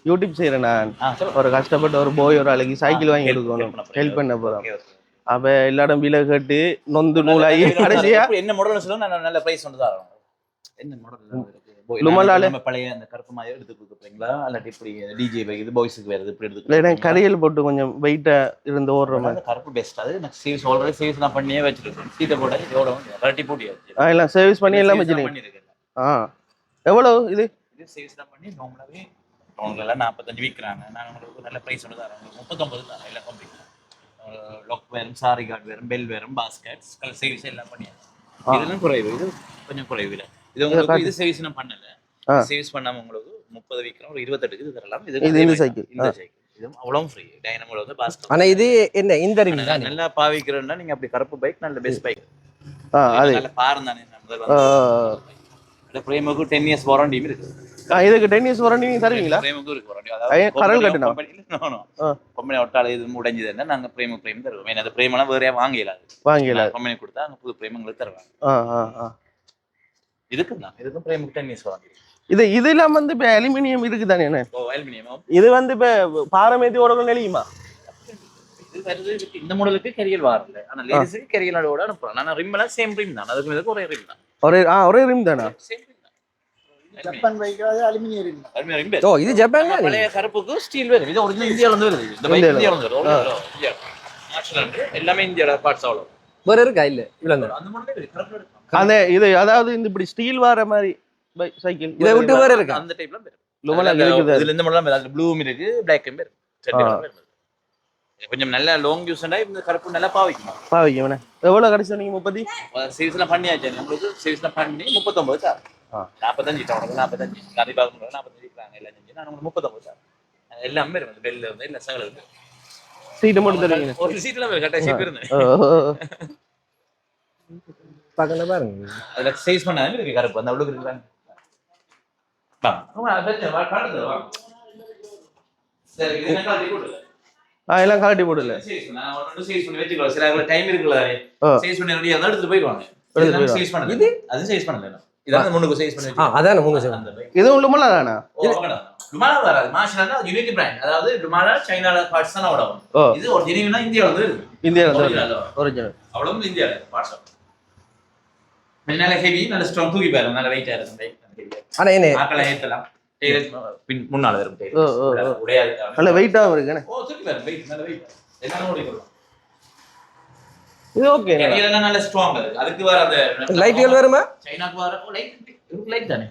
யூடியூப் செய்யறேன் நான். ஒரு கஷ்டப்பட்ட ஒரு போய் ஒரு ஆளுக்கு சைக்கிள் வாங்கி எடுக்கணும், ஹெல்ப் பண்ண போறோம். அப்ப எல்லா இடம் விலை கட்டு நொந்து நூலாகி கடைசியா என்ன மாடல் சொல்லுங்க, நான் நல்ல பிரைஸ் வந்து தரோம். என்ன மாடல் லுமலால பழைய அந்த கருப்பு மாதிரி எடுத்து கொடுக்குறீங்களா? அல்லாட்டி இப்படி டிஜே பைக் இது பாய்ஸுக்கு வேற இப்படி எடுத்து எனக்கு கரையில் போட்டு கொஞ்சம் வெயிட்டா இருந்து ஓடுற மாதிரி கருப்பு பெஸ்ட். அது நான் சர்வீஸ் ஆல்ரெடி சர்வீஸ் நான் பண்ணியே வச்சிருக்கேன். சீட்டை போட இதோட கரெக்டி போட்டியாச்சு. எல்லாம் சர்வீஸ் பண்ணி எல்லாம் வச்சிருக்கேன். எவ்வளவு இது சர்வீஸ் தான் பண்ணி நார்மலாவே டவுன்ல 45 விற்கிறாங்க. நான் உங்களுக்கு நல்ல பிரைஸ் ஒன்று தரேன். 39 தான் எல்லாம் கம்ப்ளீட். லாக் வேறும், சாரி கார்டு வேறும், பெல் வேறும், பாஸ்கெட்ஸ் கலர் சர்வீஸ் எல்லாம் பண்ணியாச்சு. இதெல்லாம் குறைவு, இது கொஞ்சம் குறைவு இல்லை. இது உங்களுக்கு இது சர்வீஸ் நான் பண்ணல. சர்வீஸ் பண்ணாம உங்களுக்கு 30 விற்கிறோம், ஒரு 28 இது தரலாம். இது இந்த சைக்கிள் இது அவ்வளவு ஃப்ரீ. டைனமோல வந்து பாஸ்கெட். ஆனா இது என்ன இந்த ரிம் தான் நல்லா பாவிக்கிறேன்னா நீங்க அப்படி கருப்பு பைக் நல்ல பெஸ்ட் பைக். அது நல்ல பாரம் தானே. முதல்ல வந்து அந்த பிரேமுக்கு 10 இயர்ஸ் வாரண்டி இருக்கு. இதுக்கு 10 இயர்ஸ் வாரண்டி நீங்க தருவீங்களா? பிரேமுக்கு இருக்கு வாரண்டி. அதாவது கரல் கட்டணும். கம்பெனி ஒட்டால இது உடைஞ்சதுன்னா நாங்க பிரேம் தருவோம். ஏன்னா அந்த பிரேம் எல்லாம் வேறையா வாங்கல கம்பெனி கொடுத்தா அங்க புது பிரேம் உங்களுக்கு தருவாங்க. இதுக்கும் பிரேமுக்கு 10 இயர்ஸ் வாரண்டி. இது இல்லாம வந்து இப்ப அலுமினியம் இருக்கு தானே? அலுமினியம் இது வந்து இப்ப பாரமேத்தி ஓடணும் நிலையுமா? இது வருது இந்த மாடலுக்கு கரியல் வரல. ஆனா லேடிஸ்க்கு கரியலோட அனுப்புறோம். ஆனா ரிம் எல்லாம் சேம் ரிம் தான். அதுக்கு இதுக்கு ஒரே ரிம் தான். ஒரே ரிம் தானா? சேம் ரிம் தான். ஜப்பான் பைக் அது அலுமினியம் இருக்கு. அருமையா ஓ இது ஜப்பான் தான் பழைய கருப்புக்கு ஸ்டீல் வரும். இது ஒரிஜினல் இந்தியால இருந்து வருது. இந்த பைக் இந்தியால இருந்து வருது. இந்தியா. நேஷனல் எல்லாமே இந்தியால பார்ட்ஸ் அவ்வளோ. வேற இருக்கா இல்ல இவ்வளவு அந்த மாதிரி இருக்கு. கருப்பு இருக்கு. அந்த இது அதாவது இந்த இப்படி ஸ்டீல் வர மாதிரி சைக்கிள் இதை விட்டு வேற இருக்கா அந்த டைப்ல இருக்கு. லுமலா இருக்குது. இதுல இந்த மாடலாம் இருக்கு. ப்ளூவும் இருக்கு, பிளாக்கும் இருக்கு. கொஞ்சம் நல்ல லாங் யூஸ்னா இந்த கருப்பு நல்லா பாவிக்கும். பாவிக்கவனே எவ்வளவு கடைசி நீங்க 30 சீரிஸ்லாம் பண்ணியாச்சு. நம்மளுக்கு சீரிஸ்லாம் பண்ணி 39 சார். 45 டவுனுக்கு 45 காந்தி பாகம் 45 இருக்காங்க எல்லாம் செஞ்சு நான் உங்களுக்கு 39 சார். எல்லாமே இருக்கு. பெல் வந்து இல்ல சகல இருக்கு. சீட் மட்டும் தருவீங்க. ஒரு சீட்ல கரெக்டா சீட் இருக்கு. பக்கத்துல பாருங்க அதுல சைஸ் பண்ணாதே இருக்கு கருப்பு அந்த அவ்வளவு இருக்குறாங்க. வா. வா காட்டுது வா. சரி இது என்ன காட்டி போடு. எல்லாம் கலட்டி போடல. சைஸ் நான் ஒன்னு சைஸ் பண்ணி வெச்சுக்கலாம். சில டைம் இருக்குல்ல. சைஸ் பண்ணி ரெடியா இருந்தா எடுத்து போய்டுவாங்க. இது சைஸ் பண்ணல. இது அது சைஸ் பண்ணல. இதான் முன்னுக்கு சைஸ் பண்ணி வெச்சு. அதான் முன்னுக்கு சைஸ் அந்த பைக். இது லுமலா தானா? லுமாலா வராது. மாஷானா யூனிக் பிராண்ட். அதாவது லுமாலா சைனால பார்ட்ஸ் தான் ஓடும். இது ஒரிஜினல்னா இந்தியால வந்து இருக்கு. இந்தியால வந்து ஒரிஜினல். அவ்வளவு இந்தியால பார்ட்ஸ். நல்ல ஹெவி நல்ல ஸ்ட்ராங் தூக்கி பாருங்க. நல்ல வெயிட்டா இருக்கும் பைக். ஆனா என்ன ஆக்கல ஏத்தலாம். டேர் பின் முன்னால வரும் டேர். உடையாது. நல்ல வெயிட்டாவும் இருக்குனே. தூக்கி பாருங்க. வெயிட் நல்ல வெயிட். எல்லாரும் ஓடிக்கலாம். இது ஓகே. இதெல்லாம் நல்ல ஸ்ட்ராங் அது. அதுக்கு வர அந்த லைட்கள் வருமா சைனாக்கு வர லைட் தானே.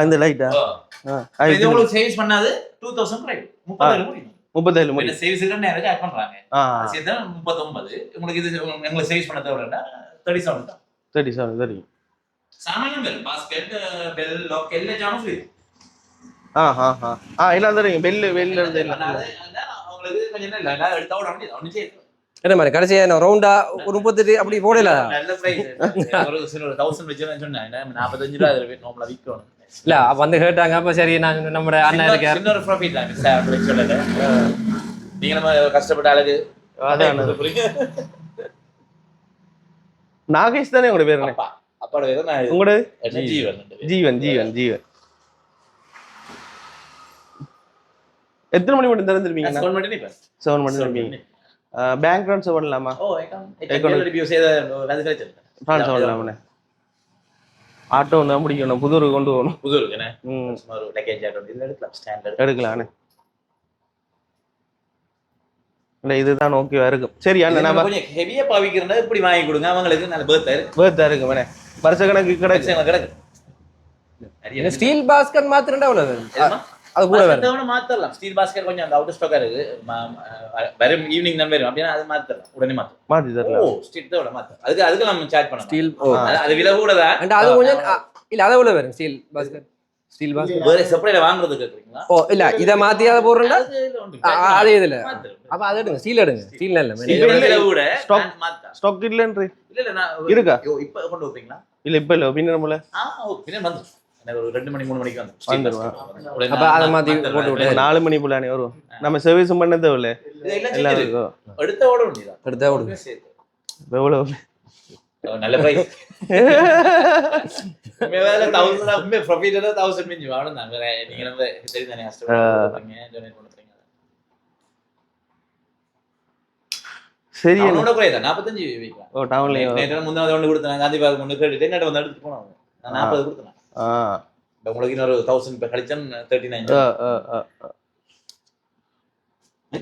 இந்த லைட்டா இது உங்களுக்கு சேவ்ஸ் பண்ணாது 2000 ரைட் 37 முடியும். 37 முடியும். இந்த சேவ்ஸ் கிட்ட நேரா ஆட் பண்றாங்க. சேர்த்தா 39. உங்களுக்கு இது உங்களுக்கு சேவ்ஸ் பண்ண தேவைன்னா 37 தான். 37 சரி. சாமானியம் பெல் பாஸ்கெட் பெல் லாக் எல்லாம் ஜாம் ஃப்ரீ. எல்லாம் தரீங்க. பெல் இருந்து எல்லாம். உங்களுக்கு கொஞ்சம் இல்ல எடுத்தா ஓட முடியாது. ஒண்ணு செய்ய என்ன மாதிரி கடைசியா என்ன ரவுண்டா ஒரு 38 அப்படி போடல. நல்ல பிரைஸ். ஒரு 1000 வெச்சேன்னு சொன்னேன். 45 ரூபாய் அதுல நார்மலா விக்கணும். இல்ல அப்ப வந்து கேட்டாங்க. அப்ப சரி நான் நம்ம அண்ணா இருக்கார். இன்னொரு ப்ராஃபிட் தான் சார் அப்படி சொல்லல. நீங்க நம்ம கஷ்டப்பட்ட அழகு அதான் நாகேஷ் தானே உங்களோட பேரு? அப்பாட பேரு நான் உங்களோட ஜீவன். ஜீவன் ஜீவன் ஜீவன். எத்தனை மணி மட்டும் திறந்துருப்பீங்க? 7 மணி திறப்பீங்க. பேங்க் ட்ரான்ஸ்ஃபர் பண்ணலாமா? ஆட்டோ தான் பிடிக்கணும். புதூர் கொண்டு போகணும். எடுக்கலாம். இதுதான் ஓகேவா இருக்கும். சரி ஹெவியா பாவிக்கிறதா இப்படி வாங்கி கொடுங்க. அவங்களுக்கு நல்ல பேர்த்தா இருக்கு. வேணே வருஷ கணக்கு கிடக்கு. ஸ்டீல் பாஸ்கெட் மாத்திரண்டா அவ்வளவு அது கூட வேற மாத்தலாம். ஸ்டீல் பாஸ்கெட் கொஞ்சம் அந்த அவுட் ஸ்டாக்கா இருக்கு. வரும் ஈவினிங் தான் வரும். அப்படினா அது மாத்தலாம். உடனே மாத்தி தரலாம். ஸ்டீல் தோட மாத்தலாம். அதுக்கு நம்ம சார்ஜ் பண்ணலாம். ஸ்டீல் அது விலை கூட தான். and அது கொஞ்சம் இல்ல அத உள்ள வரும் ஸ்டீல் பாஸ்கெட். ஸ்டீல் பாஸ்கெட் வேற செப்பரேட்டா வாங்குறது கேக்குறீங்களா? இல்ல இத மாத்தி அத போறேன்டா அதே இதுல. அப்ப அத எடுங்க. ஸ்டீல் எடுங்க. ஸ்டீல் இல்ல விலை கூட ஸ்டாக் இல்லன்றீ. இல்ல நான் இருக்கா? இப்ப கொண்டு வைப்பீங்களா? இல்ல இப்ப இல்ல பின்னர் மூல. பின்னர் வந்து ஒரு 2 மணி 3 மணிக்கு வந்துருவான். அப்ப அத மாத்தி போட்டு விட்டு 4 மணி புள்ளானே வரும். நம்ம சர்வீஸ் பண்ண தேவையில்ல. எல்லாம் எடுத்த ஓட வேண்டியதா. எடுத்தா ஓடுங்க. எவ்வளவு நல்ல பிரைஸ். மேல 1000 அப்பமே ப்ராஃபிட் 1000 மிஞ்சி வாடணும். வேற நீங்க நம்ம சரி தானே கஷ்டப்படுறீங்க. டொனேட் பண்றீங்க. சரி அவனோட குறையதா 45 வைக்கலாம். டவுன்ல நேத்து முன்னாடி ஒன்னு கொடுத்தேன். காந்தி பாக் முன்னு கேட்டு என்னட்ட வந்து எடுத்து போனாங்க. நான் 40 கொடுத்தேன். உங்களுக்கு இன்னொரு 1000 இப்ப கழிச்சன் 39.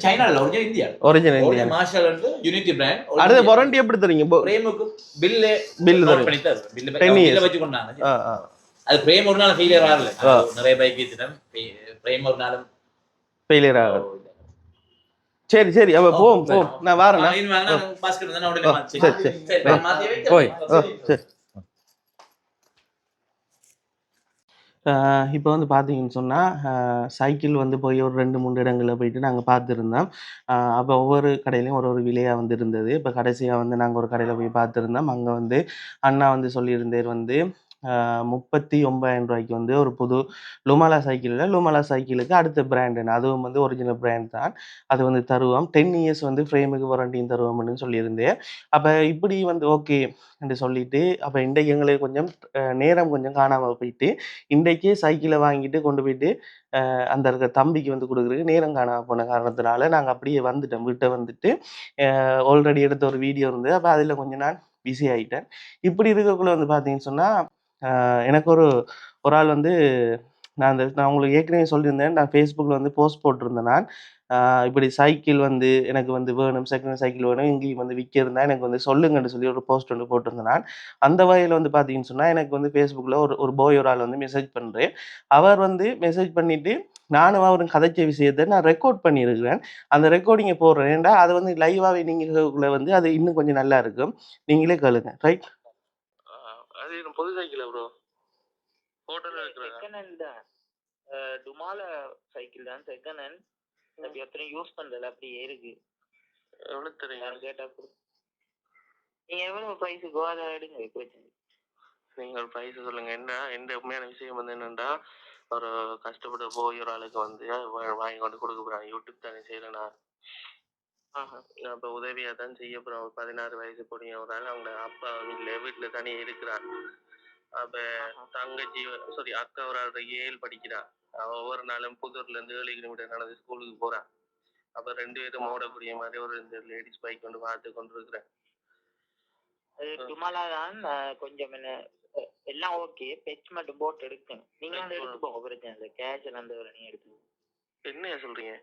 சைனால original India. Original India. Marshal and unity brand. அடுத்து வாரண்டி எப்படி தரீங்க? பிரேமுக்கு பில் பண்ணி தரு. பில் வச்சு கொண்டாங்க. அது பிரேம் ஒரு நாள் ஃபெயிலியர் ஆகல. நிறைய பைக் வித்துட்டேன். பிரேம் ஒரு நாள் ஃபெயிலியர் ஆகல. சரி சரி அப்ப போவோம். நான் வரேன். நான் பாஸ்கெட் தான உடனே மாத்தி. சரி நான் மாத்தி வைக்கிறேன். போய் சரி. இப்போ வந்து பார்த்தீங்கன்னு சொன்னால் சைக்கிள் வந்து போய் ஒரு 2-3 இடங்களில் போயிட்டு நாங்கள் பார்த்துருந்தோம். அப்போ ஒவ்வொரு கடையிலையும் ஒரு ஒரு விலையாக வந்து இருந்தது. இப்போ கடைசியாக வந்து நாங்கள் ஒரு கடையில் போய் பார்த்துருந்தோம். அங்கே வந்து அண்ணா வந்து சொல்லியிருந்தார் வந்து 39,000 ரூபாய்க்கு வந்து ஒரு புது லுமாலா சைக்கிளுக்கு அடுத்த பிராண்டுன்னு, அதுவும் வந்து ஒரிஜினல் பிராண்ட் தான். அது வந்து தருவோம். 10 இயர்ஸ் வந்து ஃப்ரேமுக்கு வாரண்டியும் தருவோம்னு சொல்லியிருந்தேன். அப்போ இப்படி வந்து ஓகே என்று சொல்லிட்டு அப்போ இன்றைக்கு எங்களுக்கு கொஞ்சம் நேரம் கொஞ்சம் காணாமல் போயிட்டு இன்றைக்கே சைக்கிளை வாங்கிட்டு கொண்டு போயிட்டு அந்த இருக்க தம்பிக்கு வந்து கொடுக்குறதுக்கு நேரம் காணாமல் போன காரணத்தினால நாங்கள் அப்படியே வந்துட்டோம். வீட்டை வந்துட்டு ஆல்ரெடி எடுத்த ஒரு வீடியோ இருந்தது. அப்போ அதில் கொஞ்சம் நான் பிஸி ஆகிட்டேன். இப்படி இருக்கக்குள்ளே வந்து பார்த்தீங்கன்னு சொன்னால் எனக்கு ஒரு ஒரு ஆள் வந்து நான் உங்களுக்கு ஏற்கனவே சொல்லியிருந்தேன். நான் Facebookல வந்து போஸ்ட் போட்டிருந்தேன் நான். இப்படி சைக்கிள் வந்து எனக்கு வந்து வேணும், செகண்ட் ஹேண்ட் சைக்கிள் வேணும், எங்கேயும் வந்து விற்கிறதா எனக்கு வந்து சொல்லுங்கன்னு சொல்லி ஒரு போஸ்ட் ஒண்ணு போட்டிருந்தேன் நான். அந்த வகையில வந்து பார்த்தீங்கன்னு சொன்னா, எனக்கு வந்து Facebookல ஒரு ஒரு பாய் ஒரு ஆள் வந்து மெசேஜ் பண்றேன். அவர் வந்து மெசேஜ் பண்ணிட்டு, நானும் அவரும் கதைச்ச விஷயத்த நான் ரெக்கார்ட் பண்ணியிருக்கிறேன். அந்த ரெக்கார்டிங்க போடுறேன். ஏன்டா அது வந்து லைவாவே நீங்க கேட்கக்குள்ள வந்து அது இன்னும் கொஞ்சம் நல்லா இருக்கும். நீங்களே கேளுங்க. ரைட்? அது புது சைக்கிளா ப்ரோ? ஹோட்டல்ல இருக்கிறதா? செகண்ட் ஹேண்ட் தான். டுமால சைக்கிள் தான் செகண்ட் ஹேண்ட். அது எத்தனை யூஸ் பண்றல அப்படியே இருக்கு. எவ்வளவு தெரியும்? யார் கேட்டா கொடு. நீங்க எவ்வளவு பிரைஸ் கோவா எடுங்க பிரச்சனை. நீங்க ஒரு பிரைஸ் சொல்லுங்க. என்ன எந்த உண்மையான விஷயம் வந்து என்னன்னா, ஒரு கஷ்டப்பட்டு போய் ஒரு ஆளுக்கு வந்து வாங்கி கொண்டு கொடுக்க போறாங்க. யூடியூப் தானே செய்யறேன்னா. அப்ப உதவியா தான் செய்ய போறோம். ஒரு 16 வயசு பொடிய ஒரு ஆள் அவங்க அப்பா வீட்டுல தானே இருக்கிறான். அப்ப தங்கச்சி சாரி அக்கா ஒரு ஆள் 7 படிக்கிறா. அவ ஒவ்வொரு நாளும் புதூர்ல இருந்து 7 கிலோமீட்டர் நடந்து ஸ்கூலுக்கு போறா. அப்ப 2 பேரும் ஓடக்கூடிய மாதிரி ஒரு லேடிஸ் பைக் கொண்டு பார்த்து கொண்டு இருக்கிறேன். டுமாலா தான் கொஞ்சம் என்ன எல்லாம் ஓகே. பெச் மட்டும் போட்டு எடுக்கணும். நீங்க வந்து எடுத்து போங்க பிரச்சனை இல்லை. கேஷ் எல்லாம் நீங்க எடுத்துக்கோங்க. என்ன சொல்றீங்க?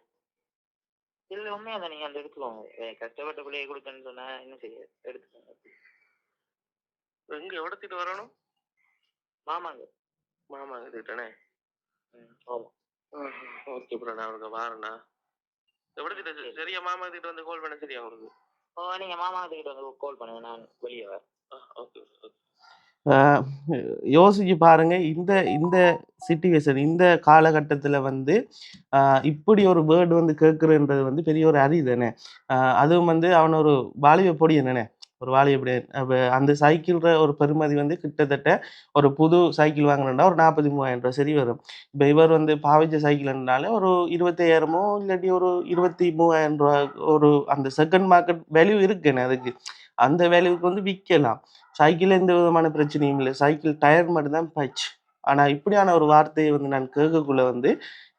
இல்ல உண்மையா தான் நீங்க அந்த எடுத்துக்கோங்க. கஷ்டப்பட்ட பிள்ளைய கொடுக்கணும்னு சொன்னா என்ன செய்ய எடுத்துக்கோங்க. எங்க எவ்வளோத்திட்டு வரணும்? மாமாங்க திட்டனே. ஓகே ப்ரோ, நான் அவருக்கு வாரேண்ணா. எவ்வளோத்திட்ட சரியா மாமா கிட்ட வந்து கால் பண்ண சரியா உங்களுக்கு? நீங்க மாமா கிட்ட வந்து கால் பண்ணுங்க, நான் வெளியே வரேன். Okay okay. யோசிச்சு பாருங்க. இந்த இந்த சிச்சுவேஷன் இந்த காலகட்டத்துல வந்து இப்படி ஒரு வேர்டு வந்து கேட்குறன்றது வந்து பெரிய ஒரு அரிதானே. அதுவும் வந்து அவன் ஒரு வாலிப பொடியன் தானே. ஒரு வாலிப பொடியன். அப்ப அந்த சைக்கிள்ற ஒரு பெறுமதி வந்து கிட்டத்தட்ட ஒரு புது சைக்கிள் வாங்கினா ஒரு 43,000 ரூபாய் சரி வரும். இப்ப இவர் வந்து பாவிச்ச சைக்கிள்னால ஒரு 25,000மோ இல்லாட்டி ஒரு 23,000 ரூபாய் ஒரு அந்த செகண்ட் மார்க்கெட் வேல்யூ இருக்குன்னு அதுக்கு. அந்த வேல்யூக்கு வந்து விற்கலாம். சைக்கிள்ல எந்த விதமான பிரச்சனையும் இல்லை. சைக்கிள் டயர் மட்டும் தான் பஞ்ச். ஆனா இப்படியான ஒரு வார்த்தையை வந்து நான் கேட்கக்குள்ள வந்து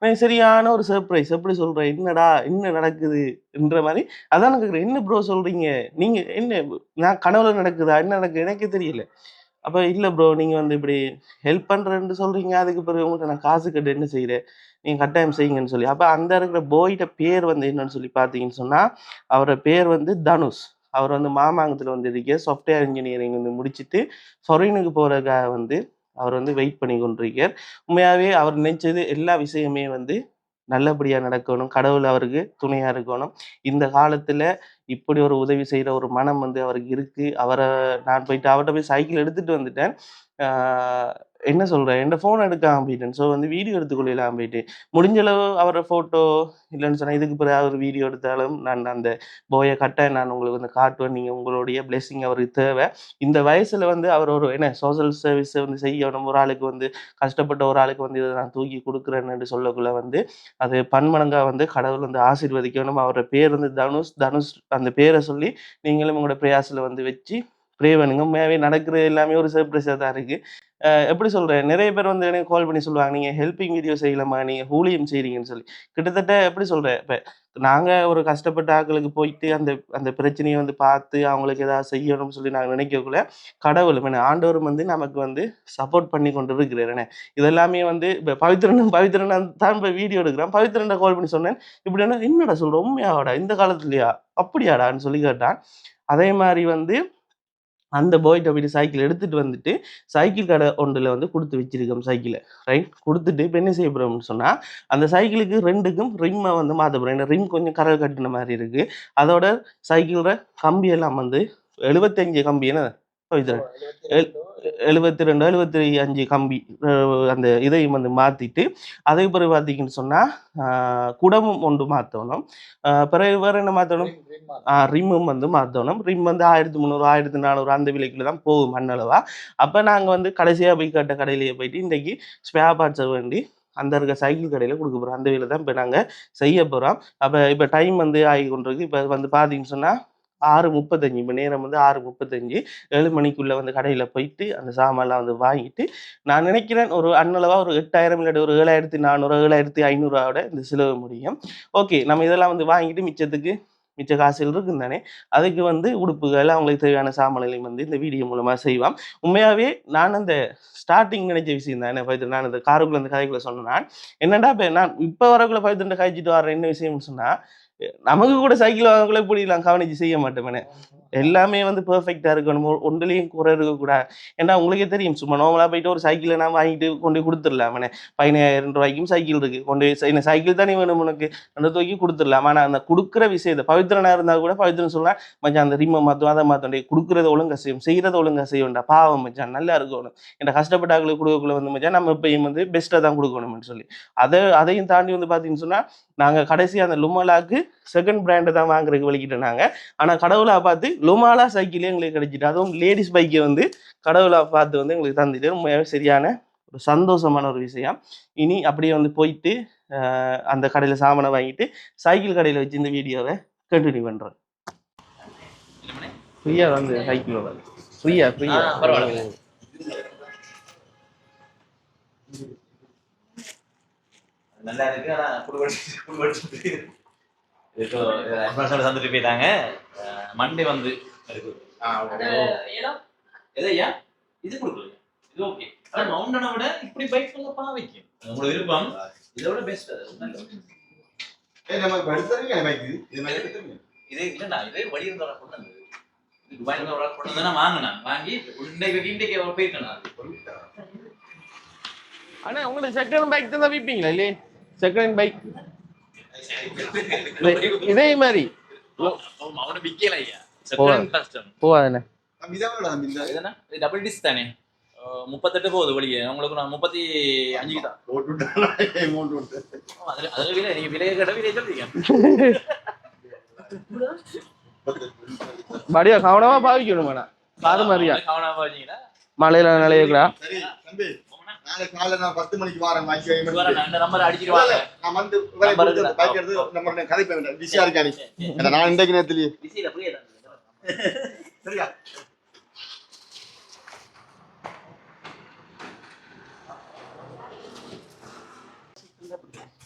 எனக்கு சரியான ஒரு சர்ப்ரைஸ். எப்படி சொல்றேன்? என்னடா என்ன நடக்குதுன்ற மாதிரி. அதான் நான் கேட்குறேன். என்ன ப்ரோ சொல்றீங்க? நீங்க என்ன நான் கனவுல நடக்குதா? என்ன நடக்குது? எனக்கே தெரியல. அப்ப இல்ல ப்ரோ, நீங்க வந்து இப்படி ஹெல்ப் பண்றேன்னு சொல்றீங்க. அதுக்கு பிறகு உங்கள்ட்ட நான் காசு கட்டு என்ன செய்றேன்? நீங்க கட்டாயம் செய்யுங்கன்னு சொல்லி. அப்ப அந்த இருக்கிற பாய்ட்ட பேர் வந்து என்னன்னு சொல்லி பார்த்தீங்கன்னு சொன்னா, அவரோட பேர் வந்து தனுஷ். அவர் வந்து மாமாங்கத்துல வந்து சாஃப்ட்வேர் இன்ஜினியரிங் வந்து முடிச்சுட்டு ஃபாரினுக்கு போறதுக்காக வந்து அவர் வந்து வெயிட் பண்ணி கொண்டிருக்கார். உண்மையாவே அவர் நினைச்சது எல்லா விஷயமே வந்து நல்லபடியா நடக்கணும். கடவுள் அவருக்கு துணையா இருக்கணும். இந்த காலத்துல இப்படி ஒரு உதவி செய்ற ஒரு மனம் வந்து அவருக்கு இருக்கு. நான் போயிட்டு அவர்ட்ட போய் சைக்கிள் எடுத்துட்டு வந்துட்டேன். ஆ என்ன சொல்றேன்? என்ட்ட ஃபோன் எடுக்காம போயிட்டேன். ஸோ வந்து வீடியோ எடுத்துக்கொள்ளலாம போயிட்டேன். முடிஞ்ச அளவு அவர ஃபோட்டோ இல்லன்னு சொன்னா, இதுக்கு பிறகு ஒரு வீடியோ எடுத்தாலும் நான் அந்த பாய கட்டாயம் நான் உங்களுக்கு வந்து காட்டுவேன். நீங்க உங்களுடைய பிளெஸ்ஸிங் அவருக்கு தேவை. இந்த வயசுல வந்து அவர் ஒரு என்ன சோஷியல் சர்வீஸ் வந்து செய்யணும். ஒரு ஆளுக்கு வந்து கஷ்டப்பட்ட ஒரு ஆளுக்கு வந்து இத நான் தூக்கி குடுக்குறேன்னு சொல்லக்குள்ள வந்து, அது பன்மடங்கா வந்து கடவுள் வந்து ஆசீர்வதிக்கணும். அவரோட பேர் வந்து தனுஷ். தனுஷ் அந்த பேர சொல்லி நீங்களும் உங்களோட பிரயாஸ்ல வந்து வச்சு ப்ரே பண்ணுங்க. உண்மையாவே நடக்குறது எல்லாமே ஒரு சர்ப்ரைஸா தான் இருக்கு. எப்படி சொல்றேன்? நெறைய பேர் வந்து எனக்கு கால் பண்ணி சொல்லுவாங்க, "நீங்க ஹெல்பிங் வீடியோ செய்யலாமா? நீங்க ஊழியம் செய்றீங்கன்னு" சொல்லி. கிட்டத்தட்ட எப்படி சொல்றேன்? இப்ப நாங்க ஒரு கஷ்டப்பட்ட ஆட்களுக்கு போயிட்டு அந்த அந்த பிரச்சனைய வந்து பார்த்து, அவங்களுக்கு ஏதாவது செய்யணும்னு சொல்லி நாங்க நினைக்கக்குள்ள, கடவுளும் ஆண்டவரும் வந்து நமக்கு வந்து சப்போர்ட் பண்ணி கொண்டு இருக்கிறார் என்ன. இதெல்லாமே வந்து இப்ப பவித்ரன் தான் இப்ப வீடியோ எடுக்குறான். பவித்ரன்ட்ட கால் பண்ணி சொன்னேன். இப்படின்னா, "என்னடா சொல்ற? உண்மையாவாடா? இந்த காலத்துலயா? அப்படியாடான்னு" சொல்லி கேட்டான். அதே மாரி வந்து அந்த பாய்ட்ட போயிட்டு சைக்கிள் எடுத்துட்டு வந்துட்டு, சைக்கிள் கடை ஒன்றுல வந்து குடுத்து வச்சிருக்கோம் சைக்கிள. ரைட். குடுத்துட்டு இப்ப என்ன செய்ய போறோம்னு சொன்னா, அந்த சைக்கிளுக்கு 2க்கும் ரிம்ம வந்து மாத்த போறோம். ஏன்னா ரிம் கொஞ்சம் கரடு கட்டுன மாரி இருக்கு. அதோட சைக்கிளோட கம்பி எல்லாம் வந்து 75 கம்பி என்ன பவித்ரன்? எல் 72 75 கம்பி அந்த இதையும் வந்து மாத்திட்டு, அதுக்கு பிறகு பார்த்தீங்கன்னு சொன்னா, குடமும் ஒன்று மாத்தணும். பிறகு வேற என்ன மாத்தணும்? ரிம்மும் வந்து மாத்தணும். ரிம் வந்து 1300, 1400 அந்த விலைக்குள்ள தான் போகும் மண்ணளவா. அப்ப நாங்க வந்து கடைசியா போய் கேட்ட கடையிலேயே போயிட்டு, இன்றைக்கு ஸ்பேர் பார்ட்ஸ வேண்டி அந்த இருக்க சைக்கிள் கடையில குடுக்க போறோம். அந்த வேலை தான் இப்ப நாங்க செய்ய போறோம். அப்ப இப்ப டைம் வந்து ஆகிக் கொண்டிருக்கு. இப்ப வந்து பார்த்தீங்கன்னு சொன்னா 6:35 இப்ப நேரம் வந்து 6:35 7 மணிக்குள்ள வந்து கடையில போயிட்டு அந்த சாமான்லாம் வந்து வாங்கிட்டு, நான் நினைக்கிறேன் ஒரு அண்ணளவா ஒரு 8,000 இல்லாட்டி ஒரு 7,400 7,500 இந்த செலவு முடியும். ஓகே. நம்ம இதெல்லாம் வந்து வாங்கிட்டு மிச்சத்துக்கு மிச்ச காசுகள் இருக்குன்னு தானே, அதுக்கு வந்து உடுப்புகள் அவங்களுக்கு தேவையான சாமான்களையும் வந்து இந்த வீடியோ மூலமாக செய்வான். உண்மையாகவே நான் அந்த ஸ்டார்டிங் நினைச்ச விஷயம் தானே பவித்ரன், நான் இந்த காருக்குள்ள அந்த கதைக்குள்ள சொன்னேன். என்னடா இப்போ நான் இப்போ வரக்குள்ள பவித்ரன் கழிச்சிட்டு வர என்ன விஷயம்னு சொன்னால், நமக்கு கூட சைக்கிள் வாங்கக்குள்ள இப்படி நான் கவனிச்சு செய்ய மாட்டேன். எல்லாமே வந்து பெர்ஃபெக்டாக இருக்கணும், ஒன்றுலையும் குறை இருக்கக்கூடாது. ஏன்னா உங்களுக்கே தெரியும், சும்மா நார்மலாக போயிட்டு ஒரு சைக்கிளை நான் வாங்கிட்டு கொண்டு போய் கொடுத்துடலாம். 15,000 ரூபாய்க்கும் சைக்கிள் இருக்குது, கொண்டு போய் என்ன சைக்கிள் தானே வேணும் உனக்கு, அந்த தூக்கி கொடுத்துடலாம். ஆனால் அந்த கொடுக்குற விஷயத்தை பவித்ரனாக இருந்தால் கூட பவித்ரன் சொல்கிறேன், மச்சான் அந்த ரிம்மை மாற்றும் அதை மாற்றோண்டே, கொடுக்குறத ஒழுங்கா செய்யும், செய்கிறத ஒழுங்கா செய்யணும்டா, பாவம் மச்சான் நல்லா இருக்கணும், என்ற கஷ்டப்பட்டாக்களுக்கு கொடுக்கக்குள்ள வந்து மச்சான் நம்ம இப்பயும் வந்து பெஸ்ட்டாக தான் கொடுக்கணும்னு சொல்லி அதையும் தாண்டி வந்து பார்த்தீங்கன்னு சொன்னால், நாங்கள் கடைசி அந்த லுமாலாக்கு செகண்ட் பிராண்டை தான் வாங்குறதுக்கு வலிக்கிட்டோம் நாங்கள். ஆனால் கடவுளாக பார்த்து லுமாலா சைக்கிளே எங்களுக்கு கிடைச்சிட்டு, அதுவும் லேடிஸ் பைக்கை வந்து கடவுளாக பார்த்து வந்து எங்களுக்கு தந்துட்டு உண்மையாகவே சரியான ஒரு சந்தோஷமான ஒரு விஷயம். இனி அப்படியே வந்து போயிட்டு அந்த கடையில் சாமானை வாங்கிட்டு சைக்கிள் கடையில் வச்சு இந்த வீடியோவை கண்டினியூ பண்ணுறேன். ஃப்ரீயாக வந்து சைக்கிள் ஃப்ரீயாக பரவாயில்ல. நல்லா இருக்கு. ஆனா தந்துட்டு போயிட்டாங்க. மண்டே வந்து எதையா இது கொடுக்கல, இது ஓகே. ஆனா மவுண்டனை விட இப்படி பைக் வந்து பாவிக்கும் உங்களுக்கு விருப்பம், இதை விட பெஸ்ட். இது இல்லைண்ணா, இதே வழி இருந்தவரை கொண்டு வந்தது, துபாய் இருந்தவரை கொண்டு வந்து வாங்கினேன், வாங்கி இன்றைக்கு போயிருக்கேன். ஆனால் உங்களுக்கு செகண்ட் பைக் தான் விற்பீங்களா இல்லையே? செகண்ட் பைக் இதே மாதிரி அவனை விக்கல ஐயா, போவாதுண்ணே. டபுள் டிஸ்க் தானே, 38 போகுது வெளியே. உங்களுக்கு நான் 35 தான். அதுல விலை நீங்க விலையை கேட்ட விலையை சொல்றீங்க. படியா கவனமா பாவிக்கணுமாண்ணா, காது மாதிரியா கவனமா பாவிச்சீங்களா? மழையில நிலையங்களா? காலை நான் 10 மணிக்கு வரேன், அந்த நம்பர் அடிச்சிருவாங்க. நான் வந்து பைக் எடுத்து நம்ம கதை போய் பிஸியா இருக்கானே, நான் இன்றைக்கு நேரத்துலயே பிஸியில புரியுது சரியா?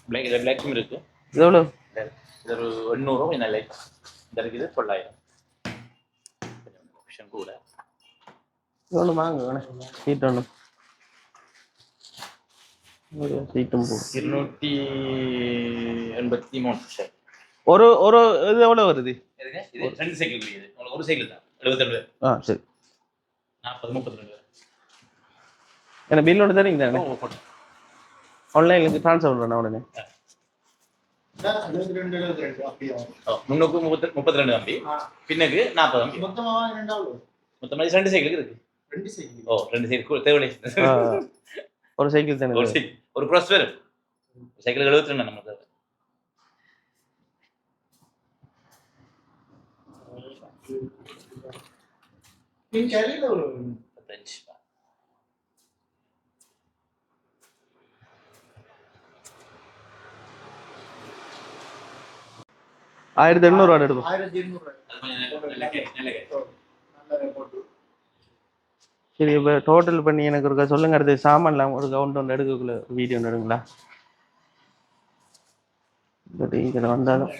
பிளாக் இருக்கு. இது எவ்வளோ? இது ஒரு 800 நல்ல இந்த இருக்குது 900. ஆப்ஷன் கூட ஒன்று வாங்க சீட் ஒன்று சீட்டும் 283. ஒரு ஒரு இது எவ்வளோ வருது? இது 2 சைக்கிள் இருக்குது. உங்களுக்கு ஒரு சைக்கிள் தான் 72. சரி 40 32. என்ன பில் ஒன்று தரீங்க தானே? ஆன்லைனுக்கு ட்ரான்ஸ்ஃபர் பண்ணுறேன் உடனே. 332 தம்பி, பின்னுக்கு 40 தம்பி. மொத்தமாக 2 சைக்கிளுக்கு இருக்கு. 2 சைக்கிள் தேவையில்லை. ஒரு சைக்கிள் தானே, ஒரு க்ராஸ் வரும். சைக்கிள் 72 நம்ம தேவை. ஆயிரத்தி 800 எடுக்கும். சரி இப்போ டோட்டல் பண்ணி எனக்கு ஒரு சொல்லுங்க. அடுத்து சாமான்லாம் ஒரு கவுண்ட் ஒன்று எடுக்கக்குள்ள வீடியோ ஒன்று எடுங்களா? இதில் வந்தாலும்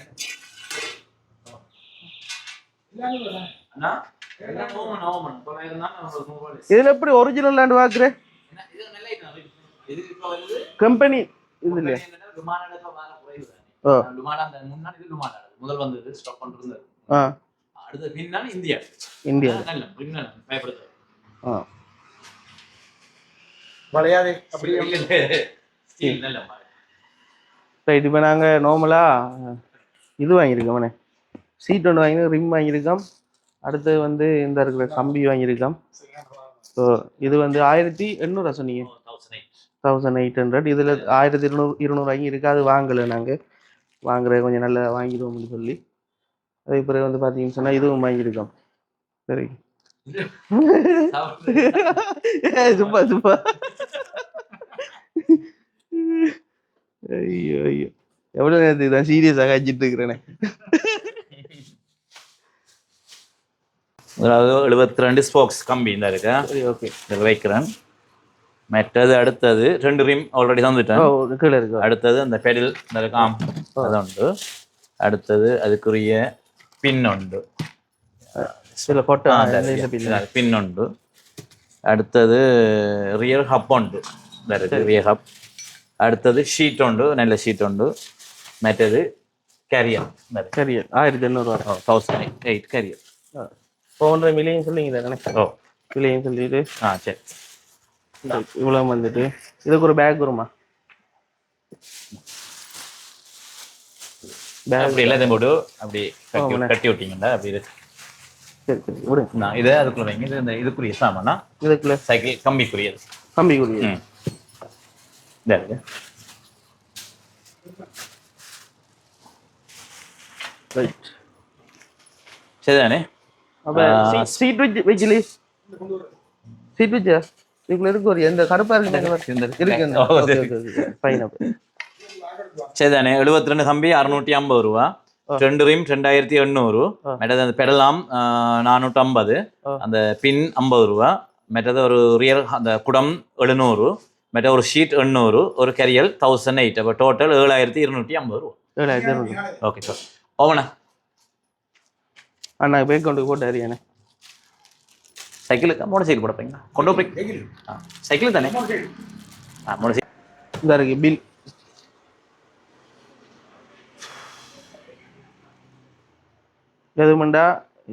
இதில் எப்படி ஒரிஜினல் லேண்ட் பார்க்குறேன் கம்பெனி இது இல்லையா? முதல் வந்தது ஸ்டாப் பண்றது. அடுத்த பின்னால இந்தியா நல்ல பின்னால பயப்படுது. வளையாதே ஸ்டீல் நல்ல ரைட். இப்போ நாங்கள் நார்மலாக இது வாங்கியிருக்கோம், சீட் ஒன்று வாங்கி ரிம் வாங்கியிருக்கோம். அடுத்து வந்து இந்த இருக்கிற கம்பி வாங்கியிருக்கோம். ஸோ இது வந்து 1800 சொன்னீங்க, 1800. இதில் 1200 வாங்கி இருக்கு, அது வாங்கலை. நாங்கள் வாங்குற கொஞ்சம் நல்லா வாங்கிடுவோம்னு சொல்லி அதே பிறகு வந்து பார்த்தீங்கன்னு சொன்னால் இதுவும் வாங்கியிருக்கோம். சரி சும்மா சும்மா ஐயோ ஐயோ எவ்வளோ நேரத்துக்கு தான் சீரியஸாக காய்ச்சிட்டு இருக்கிறேனே. அதாவது 72 ஸ்போக்ஸ் கம்பி இந்த இருக்கு. ஓகே இதில் வைக்கிறேன். மற்றது அடுத்தது 2 ரிம் ஆல்ரெடி தந்துட்டேன். கீழே இருக்கு. அடுத்தது அந்த பெடல் இந்த காம் அது உண்டு. அடுத்தது அதுக்குரிய பின் உண்டு சில கொட்டை இந்த பில்லு பின் உண்டு. அடுத்தது ரியர் ஹப் உண்டு ரியர் ஹப். அடுத்தது ஷீட் உண்டு, நல்ல ஷீட் உண்டு. மற்றது கேரியர் 1800 1008 கேரியர். போன்ற விலையும் சொல்லிங்க நினைக்கிறேன். விலையும் சொல்லிட்டு சரி இவ்வளோ வந்துட்டு இதுக்கு ஒரு பேக் வருமா? அப்படி எல்லாத்தையும் போட்டு அப்படி கட்டி விட்டீங்களா? அப்படி இருக்கு. சரி சரி விடுங்க. நான் இதை அதுக்குள்ள வைங்க. இது இந்த இதுக்குரிய சாமானா இதுக்குள்ள சைக்கிள் கம்பிக்குரியது. இருக்கு ரைட். சரிதானே? அப்ப சீட் வெஜ்லி சீட் வெஜ் இதுக்குள்ள இருக்கு ஒரு எந்த கருப்பா இருக்கு. சரிதானே? 72 கம்பி 650 ரூபா. 2 ரீம் 2800. மற்றது அந்த பெடலாம் 450. அந்த பின் 50 ரூபா. மற்றது ஒரு ரியல் அந்த குடம் 700. மற்ற ஒரு ஷீட் 800. ஒரு கரியல் 1008. அப்போ டோட்டல் 7250 ரூபா. 7200. Okay sir. ஓவனா அண்ணா பேக் கொண்டு போட்டு அறியானே சைக்கிளுக்கு மோட்டர் சைக்கிள் போடப்பீங்களா? கொண்டு போய் சைக்கிள் தானே? மோட்டர் சைக்கிள் இந்த இருக்கு பில். எதுமெண்டா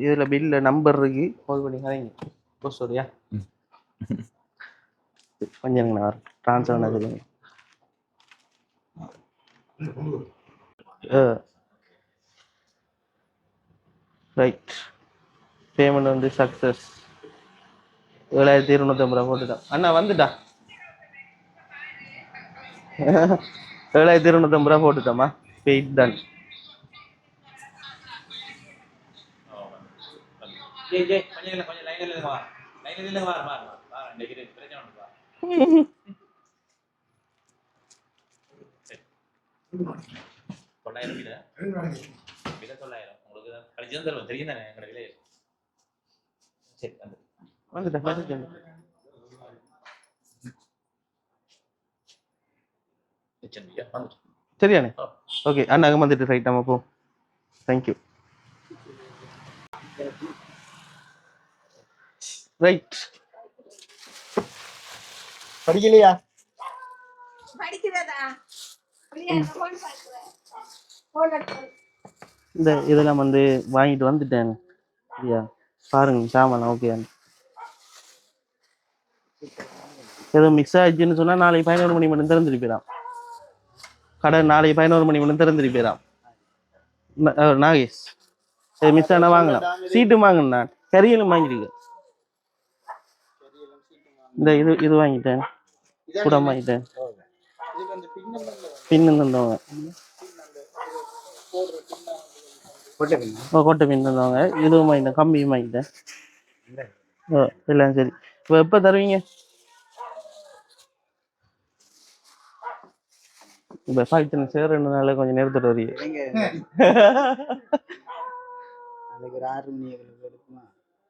இதுல பில்ல நம்பர் இருக்கு. கால் பண்ணி கரைங்க போஸ் சரியா? கொஞ்சம் நான் ட்ரான்ஸ்ஃபர் பண்ண சொல்லுங்க. ரைட். பேமெண்ட் வந்து சக்ஸஸ். 7250 ரூபா போட்டுட்டான். அண்ணா வந்துட்டா 7250 ரூபா போட்டுட்டோமா? Paid done. சரியானே? ஓகே அண்ணா வந்துட்டு ரைட் நம்ம போ. தேங்க்யூ. ரைட். படிக்கலையா? இந்த இதெல்லாம் வந்து வாங்கிட்டு வந்துட்டேன். ஐயா பாருங்க சாமான் ஓகே. ஏதோ மிக்ஸ் ஆயிடுச்சுன்னு சொன்னா நாளைக்கு 11 மணி மட்டும் திறந்துட்டு போயிடாம் கடை. நாளைக்கு 11 மணி மட்டும் திறந்துட்டு போயிடாம். நாகேஷ் மிஸ் ஆனா வாங்கலாம். சீட்டு வாங்கினேன் நான். கரியலும் வாங்கிருக்கேன். இந்த இது வாங்கிட்டேன். குடம் வாங்கிட்டேன். பின்னு தந்தவங்க கொட்டை பின் தந்தவங்க. இதுவும் வாங்கிட்டேன். கம்பியும் வாங்கிட்டேன். எல்லாம் சரி. இப்போ எப்போ தருவீங்க? இப்போ ஃபைட்டன் சேர் 2 நாள் கொஞ்சம் நேரத்தோட வரீங்க.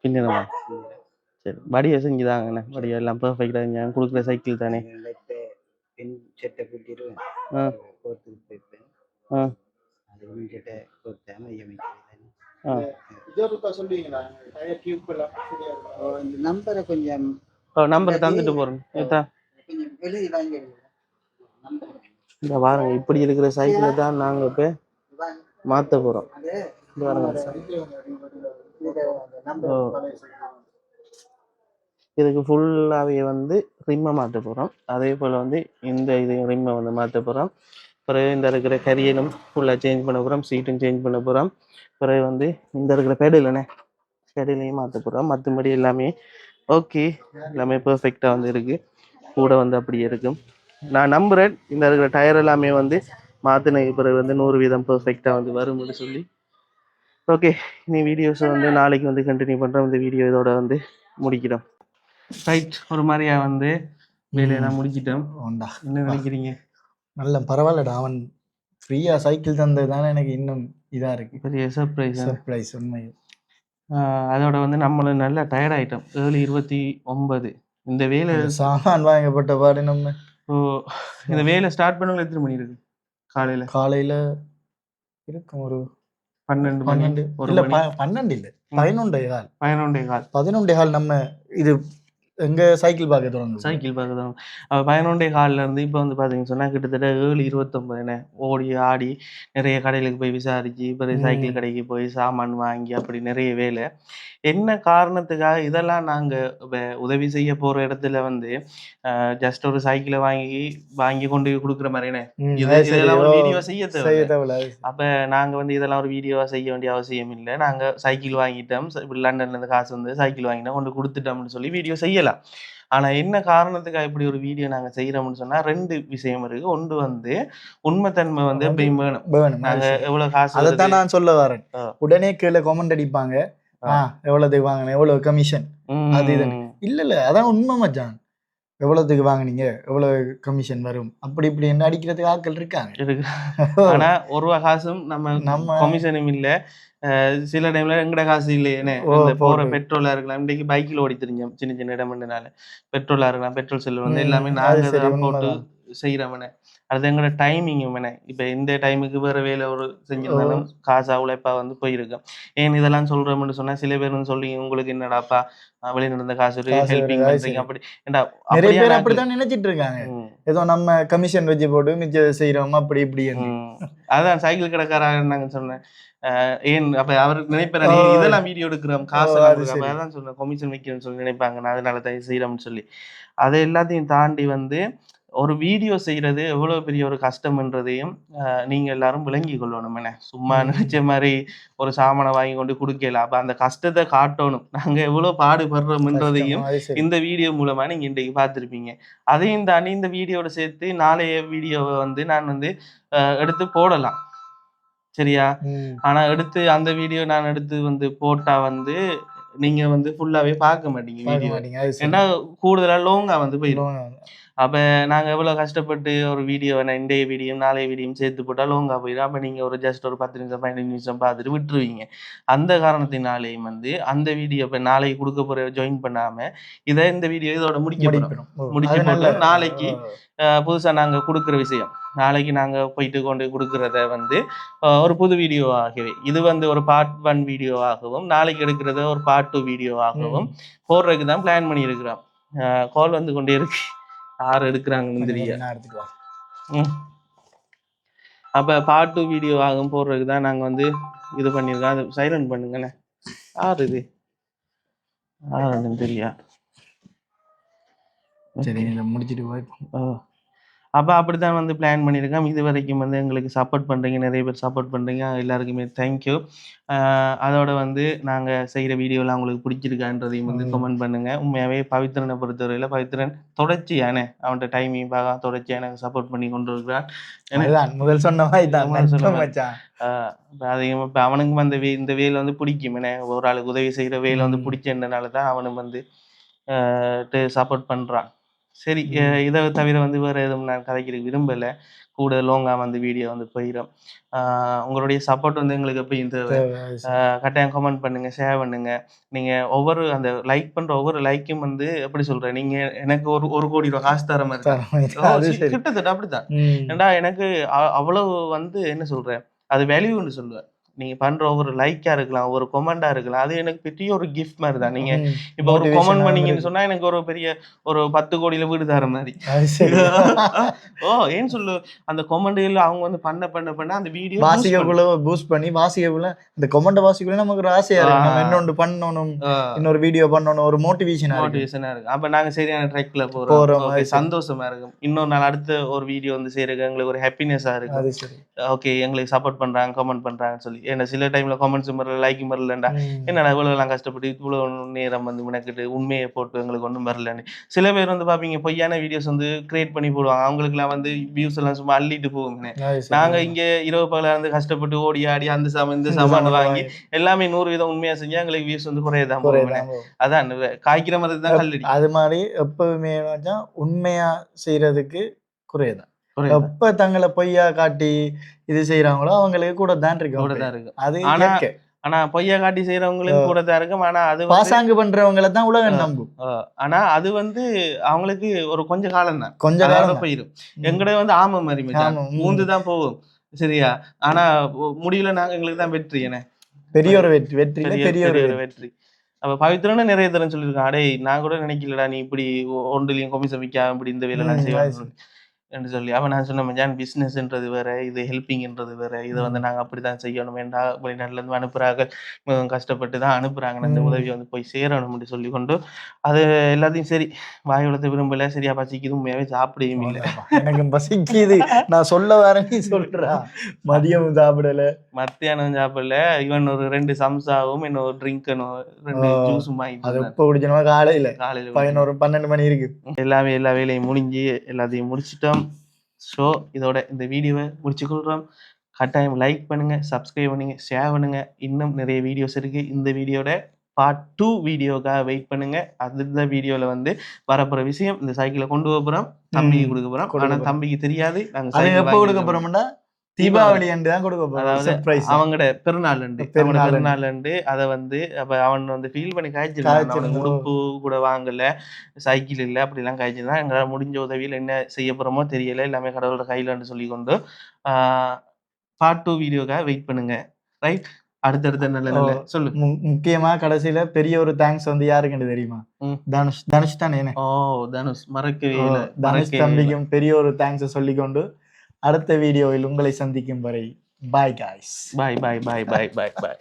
பின்னமா சரி. வடியை செஞ்சுதாங்கண்ணே. வடியை எல்லாம் பெர்ஃபெக்டாக செஞ்சாங்க. கொடுக்குற சைக்கிள் தானே. நம்பர் தந்துட்டு போறேன். இந்த பாருங்க இப்படி இருக்கிற சைக்கிளை தான் நாங்கள் இப்போ மாற்ற போகிறோம். இதுக்கு ஃபுல்லாகவே வந்து ரிம்மை மாற்ற போகிறோம். அதே போல் வந்து இந்த இதையும் ரிம்மை வந்து மாற்ற போகிறோம். பிறகு இந்த இருக்கிற கரியலும் ஃபுல்லாக சேஞ்ச் பண்ண போகிறோம். சீட்டும் சேஞ்ச் பண்ண போகிறோம். பிறகு வந்து இந்த இருக்கிற பெடலைனே பெடலையும் மாற்ற போகிறோம். மற்றபடி எல்லாமே ஓகே. எல்லாமே பெர்ஃபெக்டாக வந்து இருக்குது. கூட வந்து அப்படியே இருக்கும். நான் நம்புகிறேன் இந்த இருக்கிற டயர் எல்லாமே வந்து மாற்றின பிறகு வந்து 100% பெர்ஃபெக்டாக வந்து வரும்னு சொல்லி. ஓகே நீ வீடியோஸை வந்து நாளைக்கு வந்து கண்டினியூ பண்ணுறோம். இந்த வீடியோ இதோட வந்து முடிக்கிறோம். ரைட். ஒரு மாதிரியா வந்து வேலையெல்லாம் முடிச்சிட்டோம். என்ன நினைக்கிறீங்க? நல்ல பரவாயில்லடா. அவன் ஃப்ரீயா சைக்கிள் தந்தது தானே எனக்கு இன்னும் இதா இருக்கு. பெரிய சர்ப்ரைஸ் உண்மை. அதோட வந்து நம்மளும் நல்லா டயர்ட் ஆகிட்டோம். 7:29 இந்த வேலை சாமான் வாங்கப்பட்ட பாடு நம்ம. இந்த வேலை ஸ்டார்ட் பண்ணவங்க எத்தனை மணி இருக்கு? காலையில் இருக்கும் ஒரு 12 மணி 12 ஒரு இல்ல மணி 12 இல்ல 11:15 11:15 11:15 நம்ம இது எங்க சைக்கிள் பார்க்க தொடங்குது. சைக்கிள் பார்க்குறோம். 11:15 இருந்து இப்போ வந்து பார்த்தீங்கன்னு சொன்னா கிட்டத்தட்ட 7:29 என்ன ஓடி ஆடி நிறைய கடைகளுக்கு போய் விசாரிச்சு பிறகு சைக்கிள் கடைக்கு போய் சாமான் வாங்கி அப்படி நிறைய வேலை. என்ன காரணத்துக்காக இதெல்லாம் நாங்க உதவி செய்ய போற இடத்துல வந்து ஜஸ்ட் ஒரு சைக்கிளை வாங்கி கொண்டு போய் கொடுக்குற மாதிரினே இதெல்லாம் ஒரு வீடியோ செய்ய தேவை. அப்ப நாங்க வந்து இதெல்லாம் ஒரு வீடியோவா செய்ய வேண்டிய அவசியம் இல்லை. நாங்க சைக்கிள் வாங்கிட்டோம், லண்டன்ல இருந்து காசு வந்து சைக்கிள் வாங்கிட்டோம் கொண்டு கொடுத்துட்டோம்னு சொல்லி வீடியோ செய்யலாம். ஆனா என்ன காரணத்துக்காக இப்படி ஒரு வீடியோ நாங்க செய்யறோம்னு சொன்னா 2 விஷயம் இருக்கு. ஒன்று வந்து உண்மைத்தன்மை வந்து எப்பயும் வேணும். நாங்க எவ்வளவு காசு அதைத்தான் நான் சொல்ல வரேன். உடனே கீழே கமெண்ட் அடிப்பாங்க, எவ்வளவுக்கு வாங்கினேன், எவ்வளவு கமிஷன், அது இது இல்ல அதான் உண்மை மச்சான். எவ்வளவுக்கு வாங்குனீங்க, எவ்வளவு கமிஷன் வரும், அப்படி இப்படி என்ன அடிக்கிறதுக்கு ஆட்கள் இருக்காங்க. ஆனா ஒரு ரூபா காசும் நம்ம கமிஷனும் இல்ல. சில டைம்ல எங்கட காசு இல்லையே போற பெட்ரோலா இருக்கலாம். இன்னைக்கு பைக்கில் ஓடி தெரிஞ்சோம் சின்ன சின்ன இடம்னால பெட்ரோலா இருக்கலாம், பெட்ரோல் செல்லு வந்து எல்லாமே நாங்க போட்டு செய்யறவனே. அது எங்களோட டைமிங் இப்ப இந்த டைமுக்கு வேற வேலை ஒரு செஞ்சிருந்தாலும் காசா உழைப்பா வந்து போயிருக்கோம். ஏன் இதெல்லாம் சொல்றோம்னு சொன்னா சில பேர் வந்து சொல்லி உங்களுக்கு என்னடாப்பா வெளிநடந்த காசு ஹெல்பிங் பண்றீங்க அப்படி. நிறைய பேர் அப்படித்தான் நினைச்சிட்டு இருக்காங்க, ஏதோ நம்ம கமிஷன் வச்சு போட்டு மிச்சம் செய்யறோம் அப்படி இப்படி. அதான் சைக்கிள் கடைக்காரங்க நாங்க சொன்னேன், ஏன் அப்ப அவருக்கு நினைப்பாரு இதெல்லாம் வீடியோ எடுக்கிறோம் காசு அதான் சொன்னேன் கமிஷன் வைக்கிறேன்னு சொல்லி நினைப்பாங்க. நான் அதனால தான் செய்யறோம்னு சொல்லி அதை எல்லாத்தையும் தாண்டி வந்து ஒரு வீடியோ செய்யறது எவ்வளவு பெரிய ஒரு கஷ்டம்ன்றதையும் நீங்க எல்லாரும் விளங்கி கொள்ளணும். சும்மா நினைச்ச மாதிரி ஒரு சாமானை வாங்கி கொண்டு கொடுக்கல. அப்ப அந்த கஷ்டத்தை காட்டணும், நாங்க எவ்வளவு பாடுபடுறோம்ன்றதையும் இந்த வீடியோ மூலமா நீங்க இன்றைக்கு பார்த்திருப்பீங்க. அதையும் தாண்டி இந்த வீடியோட சேர்த்து நாளைய வீடியோவை வந்து நான் வந்து எடுத்து போடலாம், சரியா? ஆனா எடுத்து அந்த வீடியோ நான் எடுத்து வந்து போட்டா வந்து நீங்க வந்து ஃபுல்லாவே பார்க்க மாட்டீங்க வீடியோ, ஏன்னா கூடுதலா லோங்கா வந்து போயிடும். அப்ப நாங்க எவ்வளவு கஷ்டப்பட்டு ஒரு வீடியோ இன்றைய வீடியோ நாளைய வீடியோ சேர்த்து போட்டா லோங்கா போயிடும். அப்ப நீங்க ஒரு ஜஸ்ட் ஒரு 10 நிமிஷம் 15 நிமிஷம் பார்த்துட்டு விட்டுருவீங்க. அந்த காரணத்தினாலேயும் வந்து அந்த வீடியோ இப்ப நாளைக்கு கொடுக்க போற ஜாயின் பண்ணாம இந்த வீடியோ இதோட முடிச்சு போட்டு நாளைக்கு புதுசா நாங்க கொடுக்குற விஷயம் நாளைக்கு நாங்க போயிட்டு கொண்டு கொடுக்கறத வந்து ஒரு புது வீடியோ ஆகவே இது வந்து ஒரு பார்ட் 1 வீடியோ ஆகவும் நாளைக்கு எடுக்கிறத ஒரு பார்ட் 2 வீடியோ ஆகவும் போடுறதுக்கு தான் பிளான் பண்ணி இருக்கிறோம். கால் வந்து கொண்டே இருக்கு, யார் எடுக்கிறாங்கன்னு தெரியாது. அப்ப பார்ட் 2 வீடியோ ஆகும் போடுறதுக்கு தான் நாங்க வந்து இது பண்ணிருக்கோம். அது சைலண்ட் பண்ணுங்கண்ணே. யார் இது யாருன்னு தெரியா? சரி முடிச்சுட்டு போய் அப்ப அப்படித்தான் வந்து பிளான் பண்ணியிருக்கோம். இது வரைக்கும் வந்து எங்களுக்கு சப்போர்ட் பண்றீங்க, நிறைய பேர் சப்போர்ட் பண்றீங்க, எல்லாருக்குமே தேங்க்யூ. அதோட வந்து நாங்க செய்யற வீடியோலாம் உங்களுக்கு பிடிச்சிருக்கான்றதையும் வந்து கமெண்ட் பண்ணுங்க. உண்மையாவே பவித்ரனை பொறுத்தவரையில பவித்ரன் தொடர்ச்சியான அவன்கிட்ட டைமிங் பார்க்க தொடர்ச்சியா எனக்கு சப்போர்ட் பண்ணி கொண்டு இருக்கிறான். முதல் சொன்ன அதையும் இப்ப அவனுக்கும் அந்த இந்த வேலை வந்து பிடிக்கும். ஒரு ஆளுக்கு உதவி செய்யற வேலை வந்து பிடிச்சதுனாலதான் அவனும் வந்து சப்போர்ட் பண்றான். சரி, இதை தவிர வந்து வேற எதுவும் நான் கதைக்கிறதுக்கு விரும்பல. கூட லோங்கா வந்து வீடியோ வந்து போயிடும். உங்களுடைய சப்போர்ட் வந்து எங்களுக்கு எப்பயும் தேவை. கட்டாயம் கமெண்ட் பண்ணுங்க, ஷேர் பண்ணுங்க. நீங்க ஒவ்வொரு அந்த லைக் பண்ற ஒவ்வொரு லைக்கும் வந்து எப்படி சொல்றேன், நீங்க எனக்கு ஒரு கோடி ரூபாய் காசு தர மாதிரி கிட்டத்தட்ட அப்படித்தான். ஏண்டா எனக்கு அவ்வளவு வந்து என்ன சொல்றேன், அது வேல்யூன்னு சொல்லுவேன். நீங்க பண்ற ஒவ்வொரு லைக்கா இருக்கலாம், ஒரு கொமெண்டா இருக்கலாம், அது எனக்கு பெரிய ஒரு கிஃப்ட் மாதிரி தான். நீங்க இப்ப ஒரு கொமெண்ட் பண்ணீங்கன்னு சொன்னா எனக்கு ஒரு பெரிய ஒரு 10 கோடியில வீடு தர மாதிரி. ஏன்னு சொல்லு, அந்த கொமெண்ட்ல அவங்க வந்து பண்ண அந்த வீடியோ வாசிக்கக்குள்ள பூஸ்ட் பண்ணி வாசிக்கக்குள்ள அந்த கொமெண்ட் வாசிக்கக்குள்ள நமக்கு ஒரு ஆசையா இருக்கு, நம்ம இன்னொன்று பண்ணணும், இன்னொரு வீடியோ பண்ணணும், ஒரு மோட்டிவேஷனா இருக்கு. அப்ப நாங்க சரியான ட்ராக்ல போறோம், சந்தோஷமா இருக்கும். இன்னொரு நாள் அடுத்த ஒரு வீடியோ வந்து செய்யறதுக்கு எங்களுக்கு ஒரு ஹாப்பினஸா இருக்கு. ஓகே, எங்களுக்கு சப்போர்ட் பண்றாங்க, கமெண்ட் பண்றாங்கன்னு சொல்லி. ஏன்னா சில டைம்ல கமெண்ட்ஸ் வரல, லைக் வரலண்டா என்னடா இவ்வளவு எல்லாம் கஷ்டப்பட்டு இவ்வளவு நேரம் வந்து முனக்கிட்டு உண்மையை போட்டு எங்களுக்கு ஒன்றும் வரலன்னு. சில பேர் வந்து பாப்பீங்க பொய்யான வீடியோஸ் வந்து கிரியேட் பண்ணி போடுவாங்க, அவங்களுக்கு எல்லாம் வந்து வியூஸ் எல்லாம் சும்மா அள்ளிட்டு போகுங்க. நாங்க இங்க இரவு பகல இருந்து கஷ்டப்பட்டு ஓடி ஆடி அந்த சாமான் இந்த சாமான வாங்கி எல்லாமே 100% உண்மையா செஞ்சா எங்களுக்கு வியூஸ் வந்து குறையதான் போகுங்க. அதான் காய்க்கிற மாதிரி தான் கல்லடி. அது மாதிரி எப்பவுமே உண்மையா செய்யறதுக்கு குறையதான். எப்ப தங்களை பொய்யா காட்டி இது செய்யறாங்களோ அவங்களுக்கு கூட தான் இருக்கு. அது ஆனா பொய்யா காட்டி செய்யறவங்களுக்கு கூட தான் இருக்கும். ஆனா அது பாசாங்கு பண்றவங்களை தான் உலகம் நம்பும். ஆனா அது வந்து அவங்களுக்கு ஒரு கொஞ்ச காலம் தான், கொஞ்ச காலம் போயிடும். எங்கட வந்து ஆமை மாதிரி மூந்துதான் போகும். சரியா? ஆனா முடியல நாங்க எங்களுக்கு தான் வெற்றி என்ன பெரிய ஒரு வெற்றி வெற்றி இல்ல, பெரிய ஒரு வெற்றி. அப்ப பவித்ரன்னு நிறைய தரம் சொல்லியிருக்கான், அடே நான் கூட நினைக்கலடா நீ இப்படி ஒன்றுலையும் கொமிஷன் வைக்காம இப்படி இந்த வேலைலாம் செய்வாங்க என்று சொல்லி. அவன் நான் சொன்ன மச்சான் பிஸ்னஸ்ன்றது வேற, இது ஹெல்பிங்ன்றது வேற, இதை வந்து நாங்க அப்படிதான் செய்யணும் வேண்டாம், வெளிநாட்டுல இருந்து அனுப்புறாங்க, மிகவும் கஷ்டப்பட்டு தான் அனுப்புறாங்க, அந்த உதவி வந்து போய் சேரணும் அப்படி சொல்லி கொண்டு அது எல்லாத்தையும் சரி வாய் வளர்த்த விரும்பல, சரியா பசிக்குது, உண்மையாவே சாப்பிடவும் இல்லை. எனக்கு பசிக்குது நான் சொல்ல வரேன், நீ சொல்றா. மதியம் சாப்பிடல, மத்தியானம் சாப்பிடல, இவன் ஒரு 2 சம்சாவும் இன்னும் ஒரு ட்ரிங்க்கனும் 2 ஜூஸும் அது எப்போ குடிச்சோமா காலையில காலையில 11-12 மணி இருக்கு. எல்லா வேலையும் முடிஞ்சு எல்லாத்தையும் முடிச்சிட்டோம். ஸோ இதோட இந்த வீடியோவை முடிச்சுக்கொள்கிறோம். கட்டாயம் லைக் பண்ணுங்க, சப்ஸ்கிரைப் பண்ணுங்க, ஷேர் பண்ணுங்க. இன்னும் நிறைய வீடியோஸ் இருக்கு. இந்த வீடியோட பார்ட் 2 வீடியோக்காக வெயிட் பண்ணுங்க. அந்த வீடியோல வந்து வரப்போற விஷயம், இந்த சைக்கிளை கொண்டு போறோம், தம்பிக்கு கொடுக்க போறோம். ஆனா தம்பிக்கு தெரியாது நாங்க அது எப்போ கொடுக்க போறோம்னா தீபாவளி அன்று தான் கொடுக்க போறோம். அதாவது அவங்களோட பெருநாள் அன்று அதை வந்து அப்ப அவன் வந்து ஃபீல் பண்ணி காய்ச்சிருக்கான். உடுப்பு கூட வாங்கல, சைக்கிள் இல்லை, அப்படிலாம் காய்ச்சிருந்தான். எங்களால் முடிஞ்ச உதவியில் என்ன செய்ய போறோமோ தெரியல, எல்லாமே கடவுளோட கையிலன்னு சொல்லி கொண்டு பார்ட் 2 வீடியோக்காக வெயிட் பண்ணுங்க. ரைட், அடுத்தடுத்த நல்ல சொல்லு. முக்கியமா கடைசியில பெரிய ஒரு தேங்க்ஸ் வந்து யாருக்குன்னு தெரியுமா? தனுஷ் தானே. தனுஷ் மறக்கவே இல்லை. தனுஷ் தம்பிக்கும் பெரிய ஒரு தேங்க்ஸ் சொல்லிக்கொண்டு அடுத்த வீடியோவில் உங்களை சந்திக்கும் வரை பாய் காய்ஸ். பாய்.